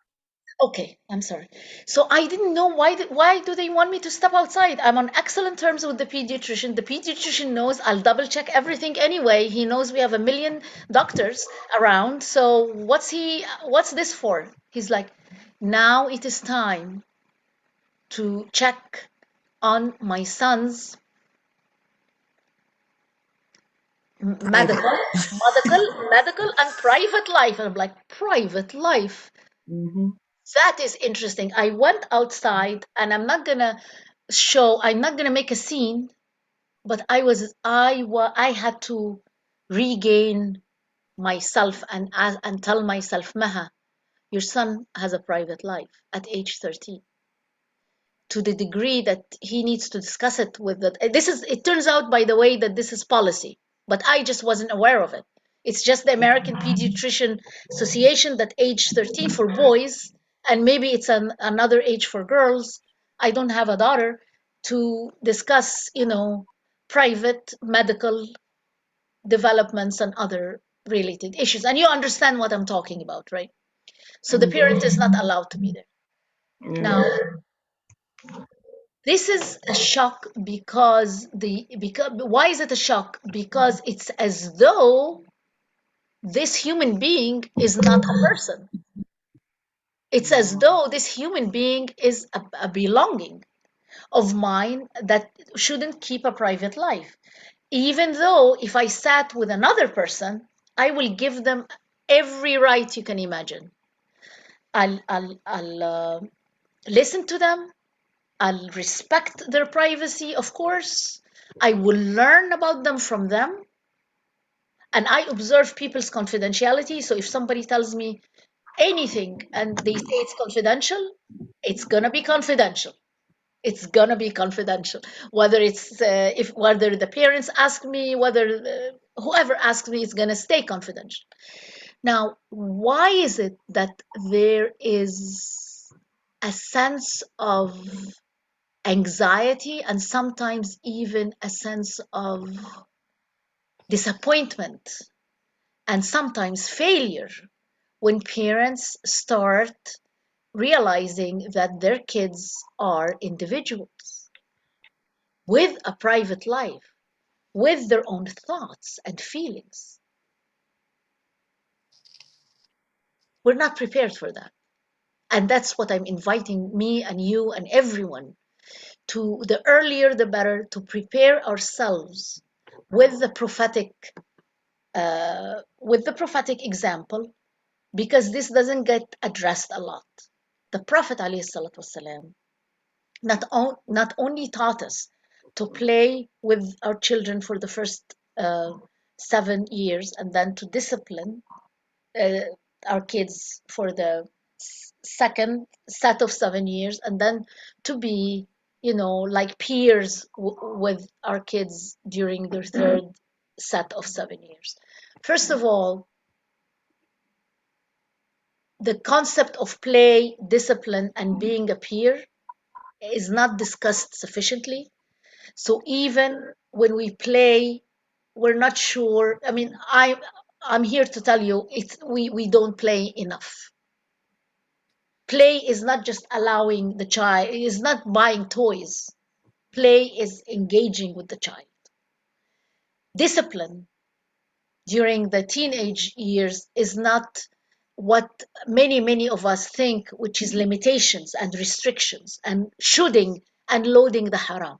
Okay, I'm sorry. So I didn't know why do they want me to step outside? I'm on excellent terms with the pediatrician. The pediatrician knows I'll double check everything anyway. He knows we have a million doctors around. So what's this for? He's like, now it is time to check on my son's medical and private life. And I'm like, private life? That is interesting. I went outside, and I'm not gonna make a scene, but I had to regain myself and tell myself, Maha, your son has a private life at age 13. To the degree that he needs to discuss it with it turns out, by the way, that this is policy, but I just wasn't aware of it. It's just the American Pediatrician Association that age 13 for boys, and maybe it's another age for girls. I don't have a daughter to discuss, private medical developments and other related issues. And you understand what I'm talking about, right? So the parent is not allowed to be there. Now, this is a shock because why is it a shock? Because it's as though this human being is not a person. It's as though this human being is a belonging of mine that shouldn't keep a private life. Even though if I sat with another person, I will give them every right you can imagine. I'll listen to them. I'll respect their privacy, of course. I will learn about them from them. And I observe people's confidentiality. So if somebody tells me anything and they say it's confidential, it's going to be confidential. It's going to be confidential. Whether whether the parents ask me, whether whoever asks me, it's going to stay confidential. Now, why is it that there is a sense of anxiety and sometimes even a sense of disappointment and sometimes failure when parents start realizing that their kids are individuals with a private life, with their own thoughts and feelings. We're not prepared for that. And that's what I'm inviting me and you and everyone to, the earlier the better, to prepare ourselves with the prophetic example, because this doesn't get addressed a lot. The Prophet ﷺ not only taught us to play with our children for the first 7 years and then to discipline uh, our kids for the second set of 7 years, and then to be, like peers with our kids during their third set of 7 years. First of all, the concept of play, discipline, and being a peer is not discussed sufficiently. So even when we play, we're not sure. I mean, I'm here to tell you, we don't play enough. Play is not just allowing the child, it is not buying toys. Play is engaging with the child. Discipline during the teenage years is not what many of us think, which is limitations and restrictions and shooting and loading the haram.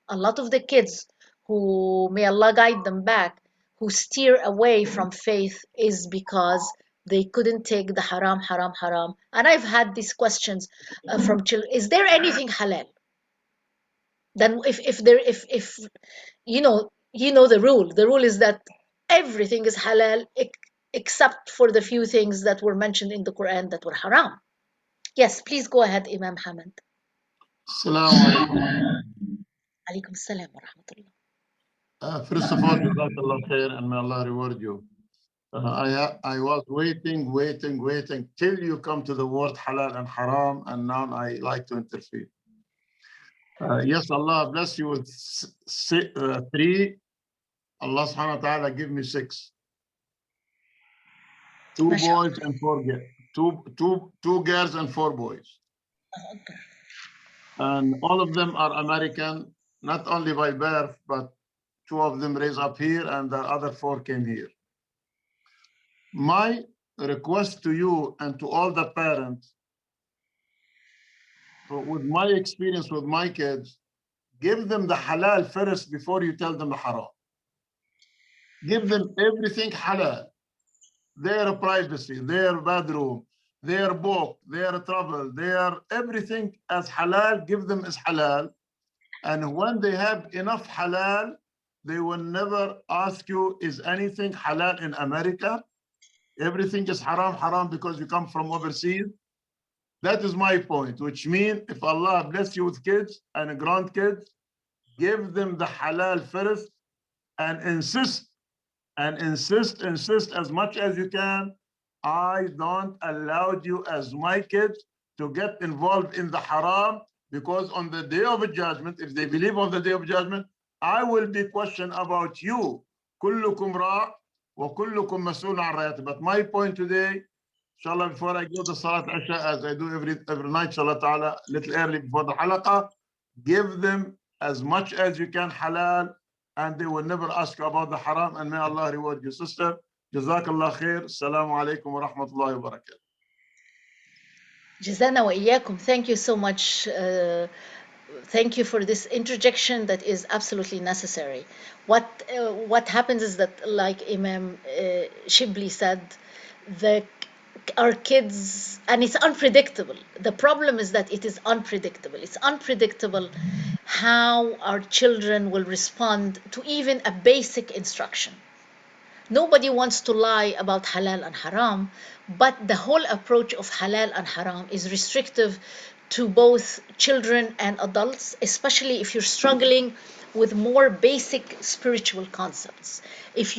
A lot of the kids who, may Allah guide them back, who steer away from faith is because they couldn't take the haram. And I've had these questions from children: is there anything halal? Then if the rule. The rule is that everything is halal except for the few things that were mentioned in the Quran that were haram. Yes, please go ahead, Imam Hamad. Assalamu alaikum. Alaikum salam wa rahmatullah. First of all, Jazakallah khair, and may Allah reward you. I was waiting till you come to the word halal and haram, and now I like to interfere. Yes, Allah bless you with 3. Allah subhanahu wa ta'ala give me 6. 2 boys and 4 girls. Two girls and 4 boys. And all of them are American, not only by birth, but 2 of them raised up here and the other 4 came here. My request to you and to all the parents, with my experience with my kids, give them the halal first before you tell them the haram. Give them everything halal. Their privacy, their bedroom, their book, their travel, their everything as halal, give them as halal. And when they have enough halal, they will never ask you, is anything halal in America? Everything is haram because you come from overseas. That is my point, which means if Allah bless you with kids and grandkids, give them the halal first and insist as much as you can. I don't allow you as my kids to get involved in the haram, because on the day of judgment, if they believe on the day of judgment, I will be questioned about you. كلكم راع وكلكم مسؤول عن رعيته. But my point today, inshallah, before I go to Salat Asha, as I do every night, inshallah ta'ala, little early before the halaqah, give them as much as you can halal, and they will never ask you about the haram, and may Allah reward you, sister. Jazakallah khair. Assalamu alaikum wa rahmatullahi wa barakatuh. Jazana wa iyyakum. Thank you so much. Thank you for this interjection that is absolutely necessary. What happens is that, like Imam Shibli said, our kids, and it's unpredictable. The problem is that it is unpredictable. It's unpredictable how our children will respond to even a basic instruction. Nobody wants to lie about halal and haram, but the whole approach of halal and haram is restrictive to both children and adults, especially if you're struggling with more basic spiritual concepts. If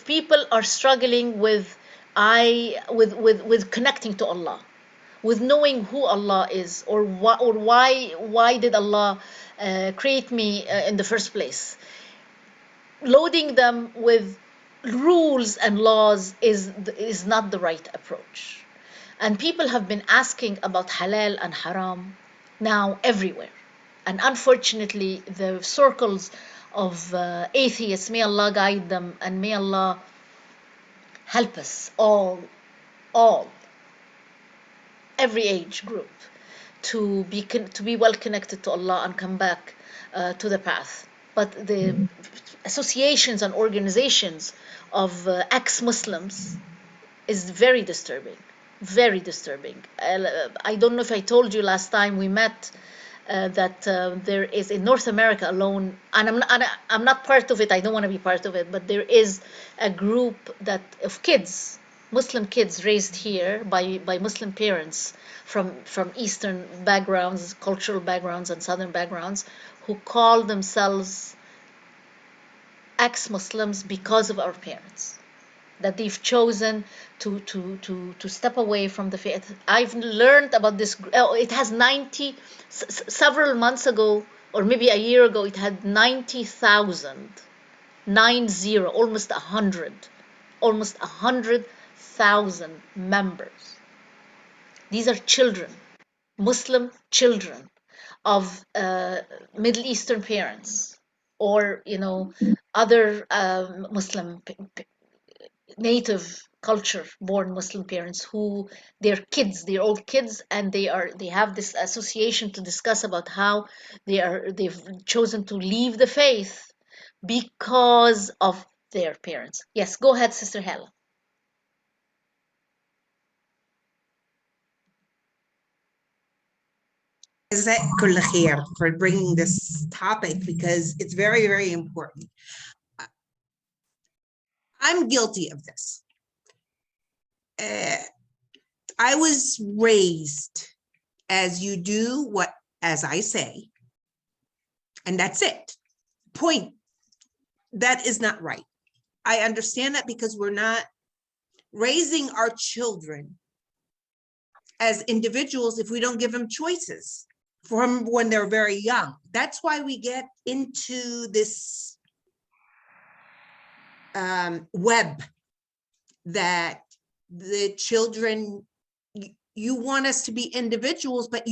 people are struggling with connecting to Allah, with knowing who Allah is, or why did Allah create me in the first place, loading them with rules and laws is not the right approach. And people have been asking about halal and haram now everywhere. And unfortunately, the circles of atheists, may Allah guide them and may Allah help us all, every age group, to be well connected to Allah and come back to the path. But the associations and organizations of ex-Muslims is very disturbing, very disturbing. I don't know if I told you last time we met that there is in North America alone, and I'm not part of it. I don't want to be part of it, but there is a group that of kids, Muslim kids raised here by Muslim parents from Eastern backgrounds, cultural backgrounds, and Southern backgrounds, who call themselves ex-Muslims because of our parents, that they've chosen to step away from the faith. I've learned about this. Oh, it has 90. Several months ago, or maybe a year ago, it had 90,000, 90, almost 100,000 members. These are children, Muslim children of Middle Eastern parents, or other Muslim native culture born Muslim parents who they're old kids, and they have this association to discuss about how they've chosen to leave the faith because of their parents. Yes, go ahead, Sister Helen. Jazakallah khair for bringing this topic, because it's very, very important. I'm guilty of this. I was raised as you do what as I say, and that's it. Point. That is not right. I understand that, because we're not raising our children as individuals if we don't give them choices from when they're very young. That's why we get into this web that the children, you want us to be individuals, but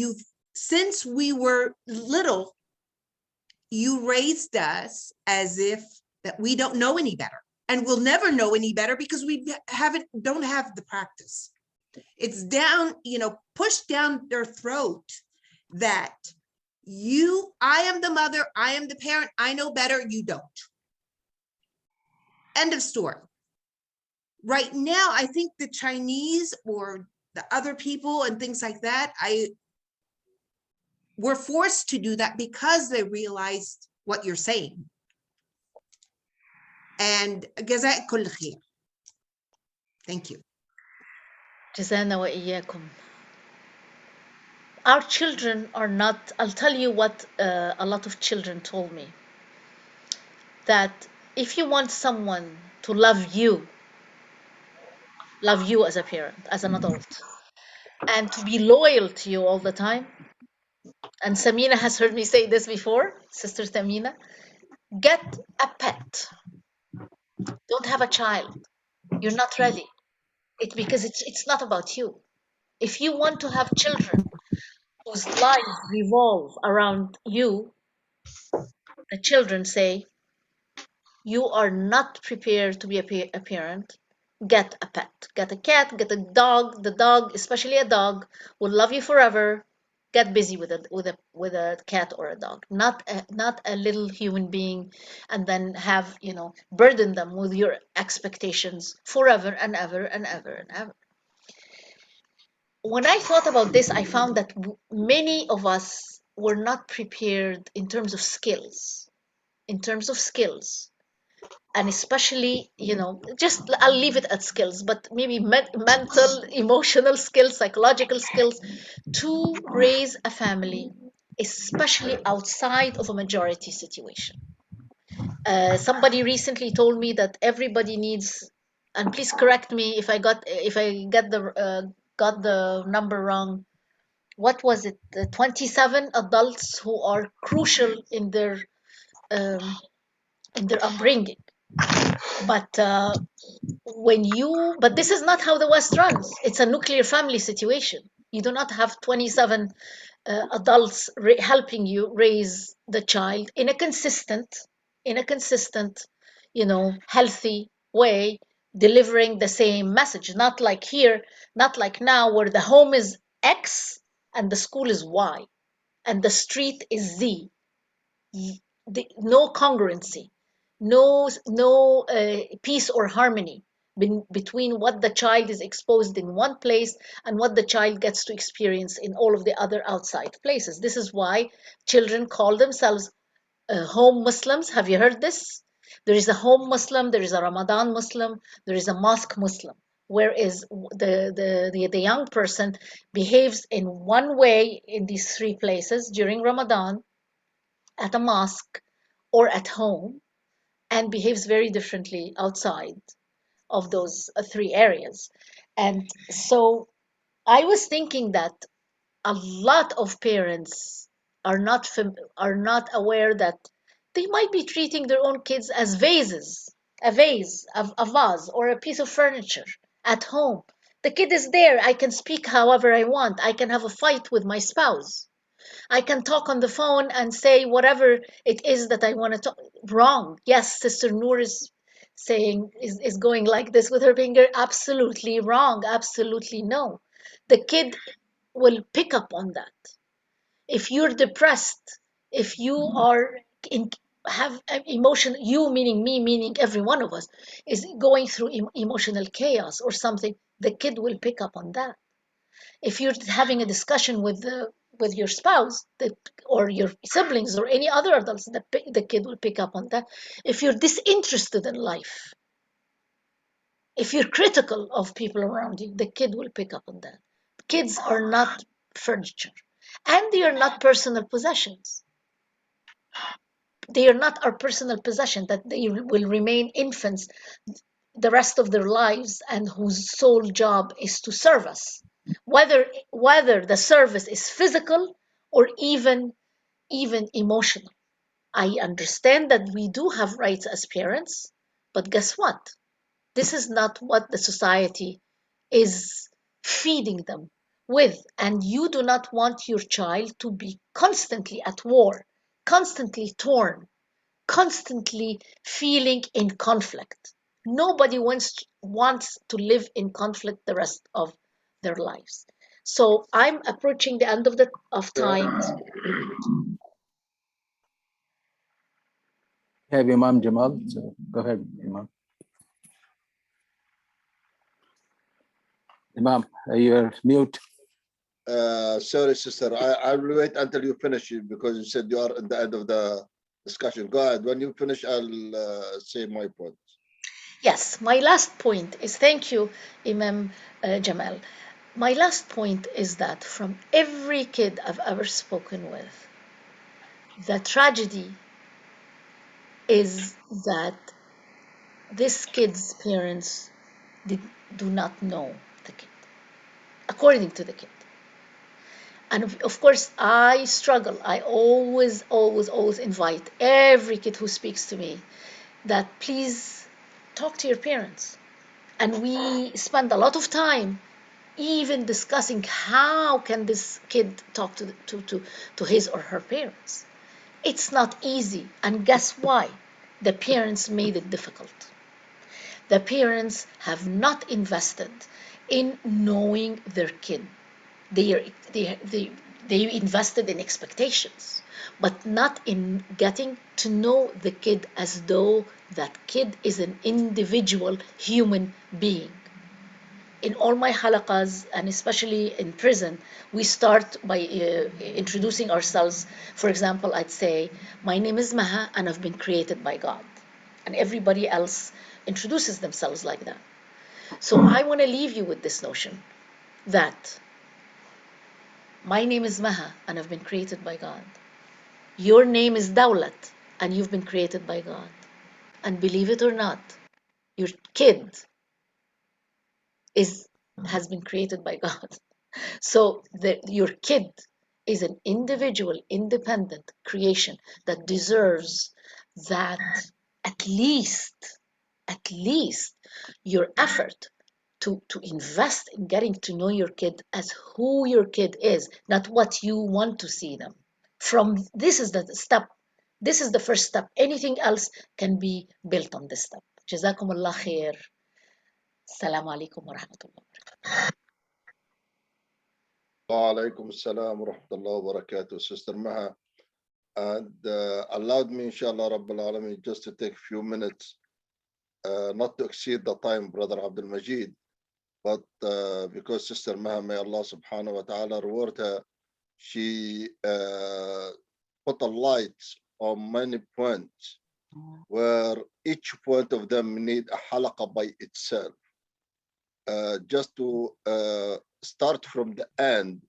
since we were little, you raised us as if that we don't know any better, and we'll never know any better because we don't have the practice. It's down, pushed down their throat that I am the mother, I am the parent, I know better, you don't. End of story. Right now, I think the Chinese or the other people and things like that, were forced to do that because they realized what you're saying. And jazakallah khair. Thank you. Jazana wa iyyakum. Our children are not, I'll tell you what a lot of children told me, that if you want someone to love you as a parent, as an adult, and to be loyal to you all the time, and Samina has heard me say this before, Sister Samina, get a pet. Don't have a child. You're not ready. Because it's not about you. If you want to have children whose lives revolve around you, the children say, you are not prepared to be a parent. Get a pet. Get a cat, get a dog. The dog, especially a dog, will love you forever. Get busy with a cat or a dog, not a little human being, and then have burden them with your expectations forever and ever and ever and ever. When I thought about this, I found that many of us were not prepared in terms of skills. And especially, just I'll leave it at skills, but maybe mental, emotional skills, psychological skills to raise a family, especially outside of a majority situation. Somebody recently told me that everybody needs, and please correct me if I got the number wrong. What was it? 27 adults who are crucial in their upbringing. But but this is not how the West runs. It's a nuclear family situation. You do not have 27 adults helping you raise the child in a consistent, healthy way, delivering the same message. Not like here, not like now, where the home is X and the school is Y and the street is Z. No congruency, no peace or harmony between what the child is exposed in one place and what the child gets to experience in all of the other outside places. This is why children call themselves home Muslims. Have you heard this? There is a home Muslim, there is a Ramadan Muslim, there is a mosque Muslim. Whereas the young person behaves in one way in these three places during Ramadan, at a mosque or at home, and behaves very differently outside of those three areas. And so I was thinking that a lot of parents are not aware that they might be treating their own kids as vases, a vase, or a piece of furniture at home. The kid is there. I can speak however I want. I can have a fight with my spouse. I can talk on the phone and say whatever it is that I want to talk. Wrong. Yes, Sister Noor is going like this with her finger. Absolutely wrong. Absolutely no. The kid will pick up on that. If you're depressed, if you are in have emotion, you meaning me, meaning every one of us, is going through emotional chaos or something, the kid will pick up on that. If you're having a discussion with your spouse or your siblings or any other adults, the kid will pick up on that. If you're disinterested in life, if you're critical of people around you, the kid will pick up on that. Kids are not furniture, and they are not personal possessions. They are not our personal possession, that they will remain infants the rest of their lives and whose sole job is to serve us, whether the service is physical or even emotional. I understand that we do have rights as parents, but guess what? This is not what the society is feeding them with, and you do not want your child to be constantly at war, constantly torn, constantly feeling in conflict. Nobody wants to live in conflict the rest of their lives. So I'm approaching the end of time. Have Imam Jamal. So go ahead, Imam. Imam, you're mute. Sorry, sister. I will wait until you finish it because you said you are at the end of the discussion. Go ahead. When you finish, I'll say my point. Yes, my last point is, thank you, Imam Jamal. My last point is that from every kid I've ever spoken with, the tragedy is that this kid's parents do not know the kid, according to the kid. And of course, I struggle. I always invite every kid who speaks to me that please talk to your parents. And we spend a lot of time even discussing how can this kid talk to his or her parents. It's not easy. And guess why? The parents made it difficult. The parents have not invested in knowing their kid. They invested in expectations, but not in getting to know the kid as though that kid is an individual human being. In all my halaqas, and especially in prison, we start by introducing ourselves. For example, I'd say, my name is Maha and I've been created by God. And everybody else introduces themselves like that. So I want to leave you with this notion that my name is Maha and I've been created by God. Your name is Dawlat and you've been created by God. And believe it or not, your kid has been created by God. So your kid is an individual, independent creation that deserves that at least your effort to invest in getting to know your kid as who your kid is, not what you want to see them. From this is the step. This is the first step. Anything else can be built on this step. جزاكم الله خير. السلام عليكم ورحمة الله. Wa alaikum assalam wa rahmatullahi wa barakatuh, Sister Maha. And allowed me, inshallah, Rabbil Alameen, just to take a few minutes, not to exceed the time, Brother Abdul Majid, but because Sister Maha, may Allah subhanahu wa ta'ala reward her, she put a light on many points where each point of them need a halaqah by itself. Just to start from the end,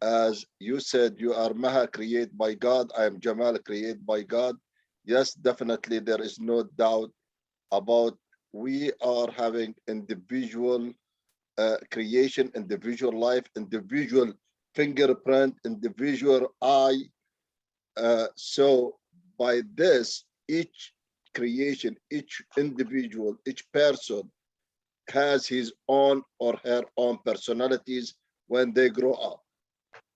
as you said, you are Maha created by God, I am Jamal created by God. Yes, definitely there is no doubt about we are having individual creation, individual life, individual fingerprint, individual eye. So by this, each creation, each individual, each person has his own or her own personalities when they grow up.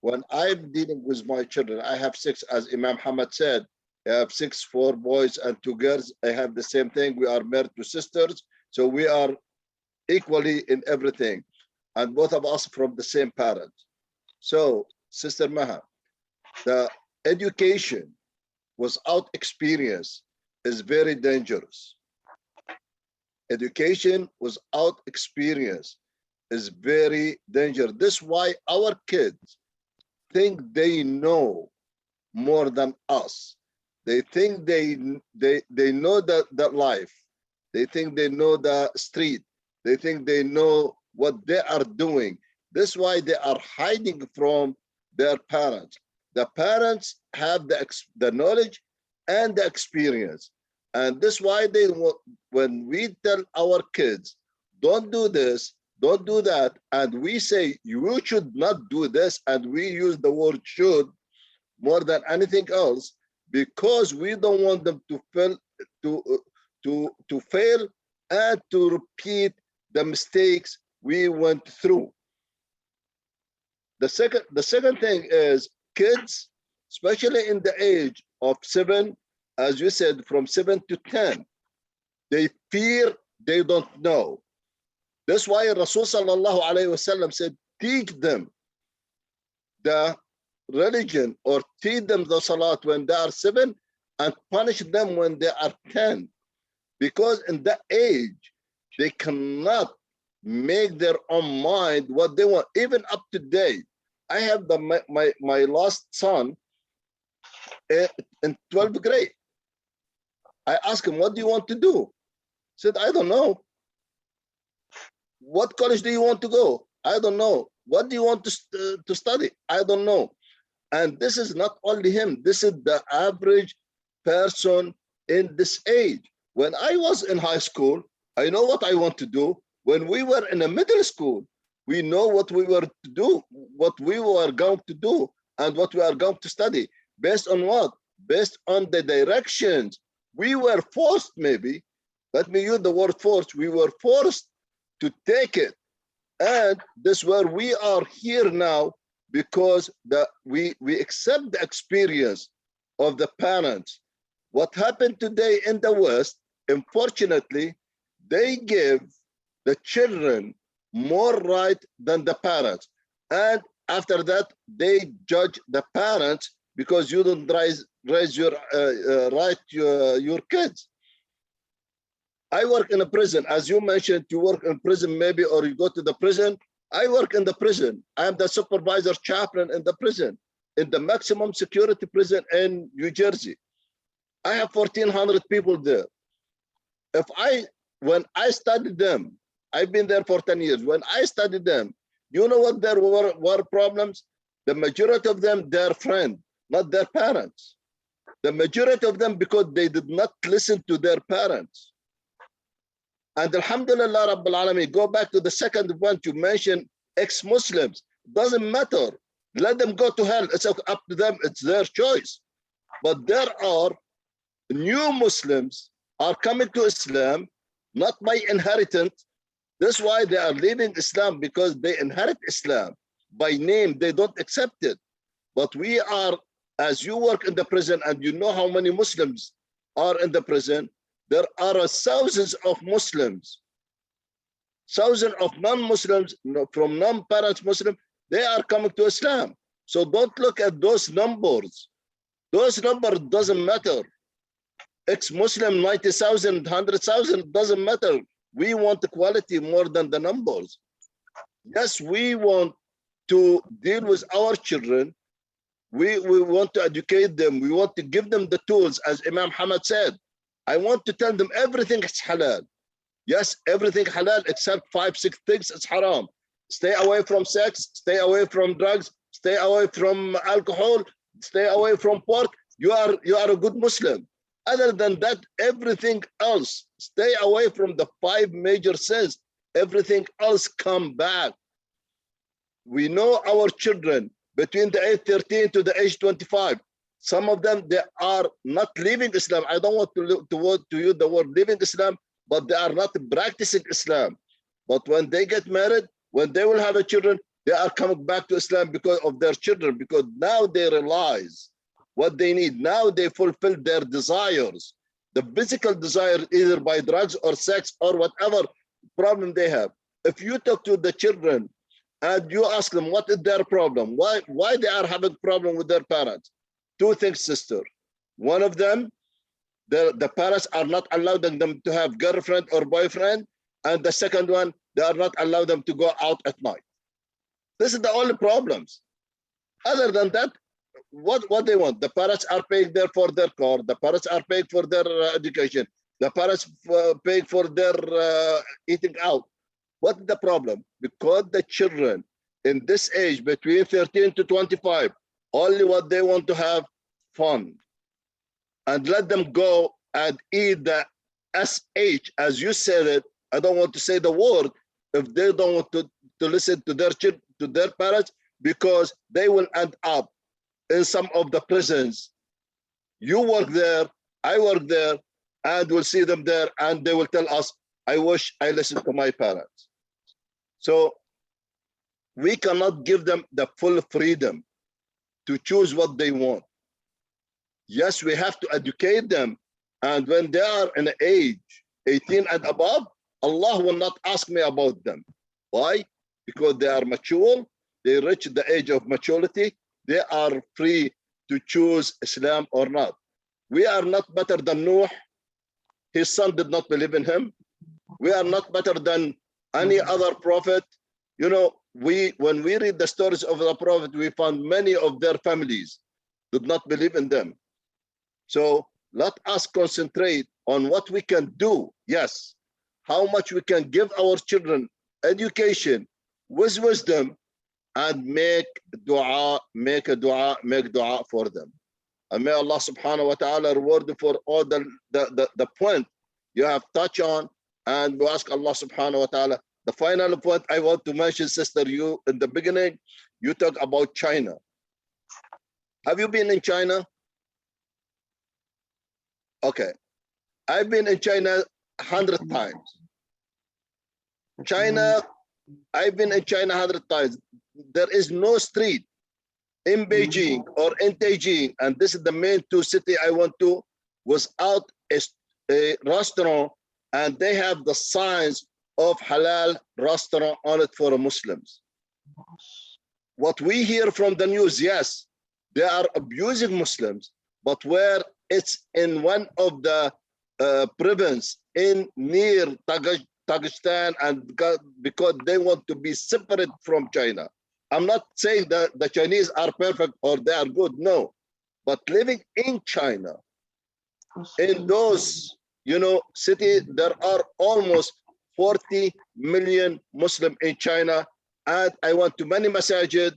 When I'm dealing with my children, I have 6, as Imam Hamad said, I have 6, 4 boys and 2 girls. I have the same thing. We are married to sisters. So we are equally in everything. And both of us from the same parents. So, Sister Maha, the education without experience is very dangerous. Education without experience is very dangerous. This is why our kids think they know more than us. They think they know that life. They think they know the street. They think they know what they are doing. This is why they are hiding from their parents. The parents have the knowledge and the experience. And this is why when we tell our kids, don't do this, don't do that, and we say you should not do this, and we use the word should more than anything else, because we don't want them to fail and to repeat the mistakes we went through. The second thing is kids, especially in the age of 7, as you said, from 7 to 10, they fear they don't know. That's why Rasul sallallahu alayhi wasallam said, teach them the religion or teach them the salat when they are 7 and punish them when they are 10. Because in that age, they cannot make their own mind what they want. Even up to date, I have my last son in 12th grade. I asked him, what do you want to do? He said, I don't know. What college do you want to go? I don't know. What do you want to study? I don't know. And this is not only him. This is the average person in this age. When I was in high school, I know what I want to do. When we were in a middle school, we know what we were to do, what we were going to do, and what we are going to study. Based on what? Based on the directions. We were forced, maybe, let me use the word forced, we were forced to take it. And this is where we are here now, because we accept the experience of the parents. What happened today in the West, unfortunately, they give the children more right than the parents. And after that, they judge the parents because you don't raise your your kids. I work in a prison. As you mentioned, you work in prison maybe, or you go to the prison. I work in the prison. I am the supervisor chaplain in the prison, in the maximum security prison in New Jersey. I have 1,400 people there. When I studied them, I've been there for 10 years. When I studied them, you know what there were problems? The majority of them, their friends, not their parents. The majority of them, because they did not listen to their parents. And Alhamdulillah Rabbil Alameen, go back to the second point you mentioned, ex-Muslims. Doesn't matter. Let them go to hell. It's up to them. It's their choice. But there are new Muslims are coming to Islam, not by inheritance. That's why they are leaving Islam, because they inherit Islam. By name, they don't accept it. But we are, as you work in the prison and you know how many Muslims are in the prison, there are thousands of Muslims, thousands of non-Muslims, from non-parents Muslim, they are coming to Islam. So don't look at those numbers. Those numbers doesn't matter. Ex-Muslim, 90,000, 100,000, doesn't matter. We want the quality more than the numbers. Yes, we want to deal with our children. We want to educate them. We want to give them the tools, as Imam Hamad said. I want to tell them everything is halal. Yes, everything halal except 5-6 things is haram. Stay away from sex, stay away from drugs, stay away from alcohol, stay away from pork. You are a good Muslim. Other than that, everything else, stay away from the 5 major sins. Everything else come back. We know our children between the age 13 to the age 25. Some of them, they are not leaving Islam. I don't want to use the word leaving Islam, but they are not practicing Islam. But when they get married, when they will have a children, they are coming back to Islam because of their children, because now they realize what they need. Now they fulfill their desires, the physical desire, either by drugs or sex or whatever problem they have. If you talk to the children and you ask them what is their problem, why they are having problem with their parents, 2 things, sister. One of them, the parents are not allowing them to have girlfriend or boyfriend, and the second one, they are not allowing them to go out at night. This is the only problems. Other than that, what they want? The parents are paying for their car. The parents are paying for their education. The parents paying for their eating out. What is the problem? Because the children in this age between 13 to 25, only what they want to have fun, and let them go and eat the SH, as you said it. I don't want to say the word if they don't want to listen to their parents, because they will end up in some of the prisons. You work there, I work there, and we'll see them there, and they will tell us, I wish I listened to my parents. So we cannot give them the full freedom to choose what they want. Yes, we have to educate them, and when they are in age 18 and above, Allah will not ask me about them. Why? Because they are mature, they reach the age of maturity, they are free to choose Islam or not. We are not better than Noah. His son did not believe in him. We are not better than any other prophet. You know, when we read the stories of the prophet, we found many of their families did not believe in them. So let us concentrate on what we can do. Yes, how much we can give our children education with wisdom, and make dua for them. And may Allah subhanahu wa ta'ala reward you for all the point you have touched on. And we ask Allah subhanahu wa ta'ala. The final point I want to mention, sister, you in the beginning, you talk about China. Have you been in China? Okay. I've been in China 100 times. China, I've been in China 100 times. There is no street in Beijing or in Beijing, and this is the main 2 cities I went to, without a restaurant, and they have the signs of halal restaurant on it for Muslims. What we hear from the news, yes, they are abusing Muslims, but where it's in one of the province in near Dagestan, and because they want to be separate from China. I'm not saying that the Chinese are perfect or they are good, no. But living in China, in those, you know, cities, there are almost 40 million Muslims in China. And I went to many masajid,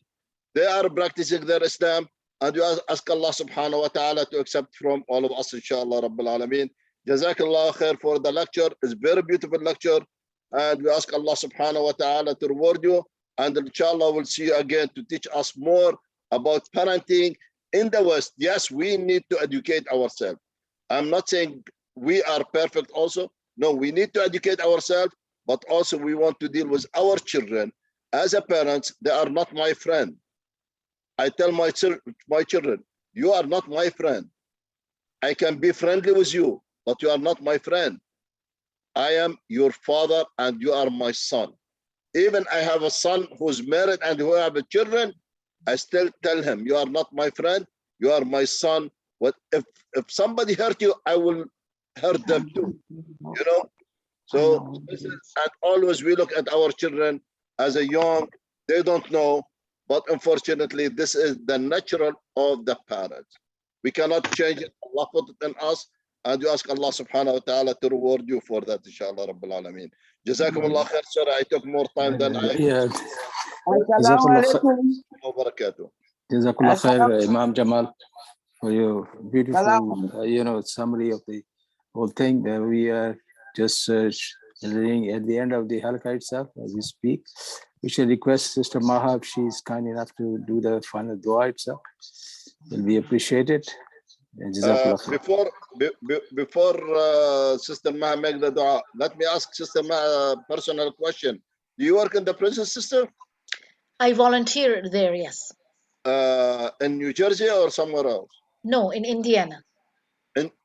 they are practicing their Islam. And you ask Allah subhanahu wa ta'ala to accept from all of us, inshallah, Rabbil Alameen. Jazakallah khair for the lecture. It's a very beautiful lecture. And we ask Allah subhanahu wa ta'ala to reward you. And inshallah, we'll see you again to teach us more about parenting in the West. Yes, we need to educate ourselves. I'm not saying we are perfect also. No, we need to educate ourselves, but also we want to deal with our children. As a parent, they are not my friend. I tell my children, you are not my friend. I can be friendly with you, but you are not my friend. I am your father and you are my son. Even I have a son who's married and who have children, I still tell him, you are not my friend, you are my son. What if somebody hurt you, I will hurt them too, you know? So, and always we look at our children as a young, they don't know, but unfortunately, this is the natural of the parents. We cannot change it. Allah put it in us, and you ask Allah subhanahu wa ta'ala to reward you for that, inshallah, Rabbil Alameen. Jazakum Allah khair, sir. I took more time than I Yeah. Assalamu alaikum. barakatuh. Jazakallah khair, Imam Jamal, for your beautiful, Salam. summary of the whole thing. We are just reading at the end of the halaqah itself as we speak. We should request Sister Maha if she's kind enough to do the final dua itself. Will be appreciated. And Jazakallah khair. Before Sister Maha make the dua, let me ask Sister Maha a personal question. Do you work in the prison, sister? I volunteer there, yes. In New Jersey or somewhere else? No, in Indiana.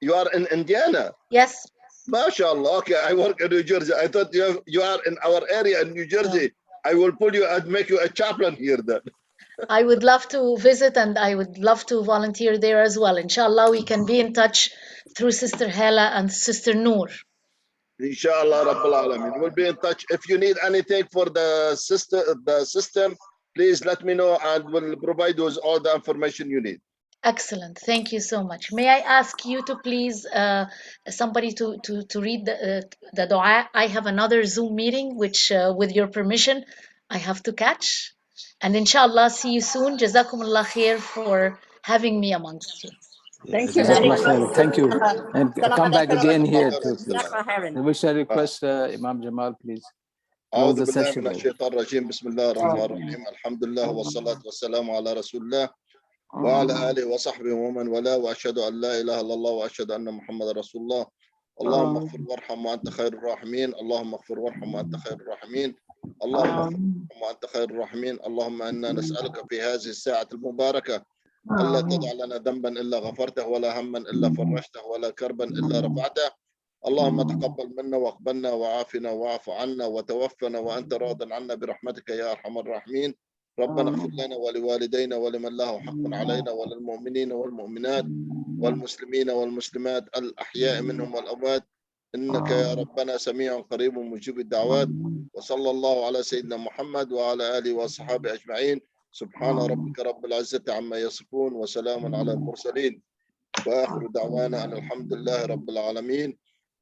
You are in Indiana? Yes. MashaAllah. Okay, I work in New Jersey. I thought you are in our area in New Jersey. I will pull you and make you a chaplain here then. I would love to visit and I would love to volunteer there as well. Inshallah, we can be in touch through Sister Hala and Sister Noor. Inshallah, Rabbil Alameen. We'll be in touch. If you need anything for the system, please let me know and we'll provide you with all the information you need. Excellent. Thank you so much. May I ask you to please, somebody to read the dua? I have another Zoom meeting, which with your permission, I have to catch. And inshallah, see you soon. Jazakumullah khair for having me amongst you. Thank you Jazakallah very khair. much. Thank you. And come back again here too, please. Salam. We shall request Imam Jamal, please. Close أعوذ the بالله session. من الشيطان الرجيم بسم الله الرحمن الرحيم الحمد لله والصلاة والسلام على رسول الله وعلى آله وصحبه ومن والاه وأشهد أن لا إله إلا الله وأشهد أن محمد رسول الله اللهم اغفر وارحم وأنت خير الراحمين اللهم اغفر وارحم وأنت خير الراحمين اللهم اغفر وارحم وأنت خير الراحمين اللهم إنا نسألك في هذه الساعة المباركة ألا تدع لنا ذنبا إلا غفرته ولا هما إلا فرجته ولا كربا إلا رفعته اللهم تقبل منا واقبلنا وعافنا واعف عنا وتوفنا وأنت راض عنا برحمتك يا أرحم الراحمين ربنا اغفر لنا ولوالدينا ولمن له حق علينا وللمؤمنين والمؤمنات والمسلمين والمسلمات الأحياء منهم والأموات إنك يا ربنا سميع قريب مجيب الدعوات وصلى الله على سيدنا محمد وعلى آله وصحبه أجمعين سبحان ربك رب العزة عما يصفون وسلام على المرسلين وآخر دعوانا أن الحمد لله رب العالمين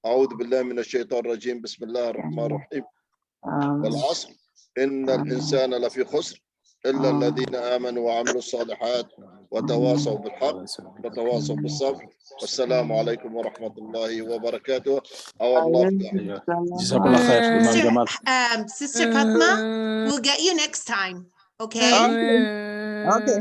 أعوذ بالله من الشيطان الرجيم بسم الله الرحمن الرحيم والعصر إن الإنسان لفي خسر إلا الذين آمنوا وعملوا الصالحات وتواصوا بالحق وتواصوا بالصبر والسلام عليكم ورحمة الله وبركاته. Our love. Jazakallah khair, Imam Jamal. Sister Fatma, we'll get you next time. Okay? Okay.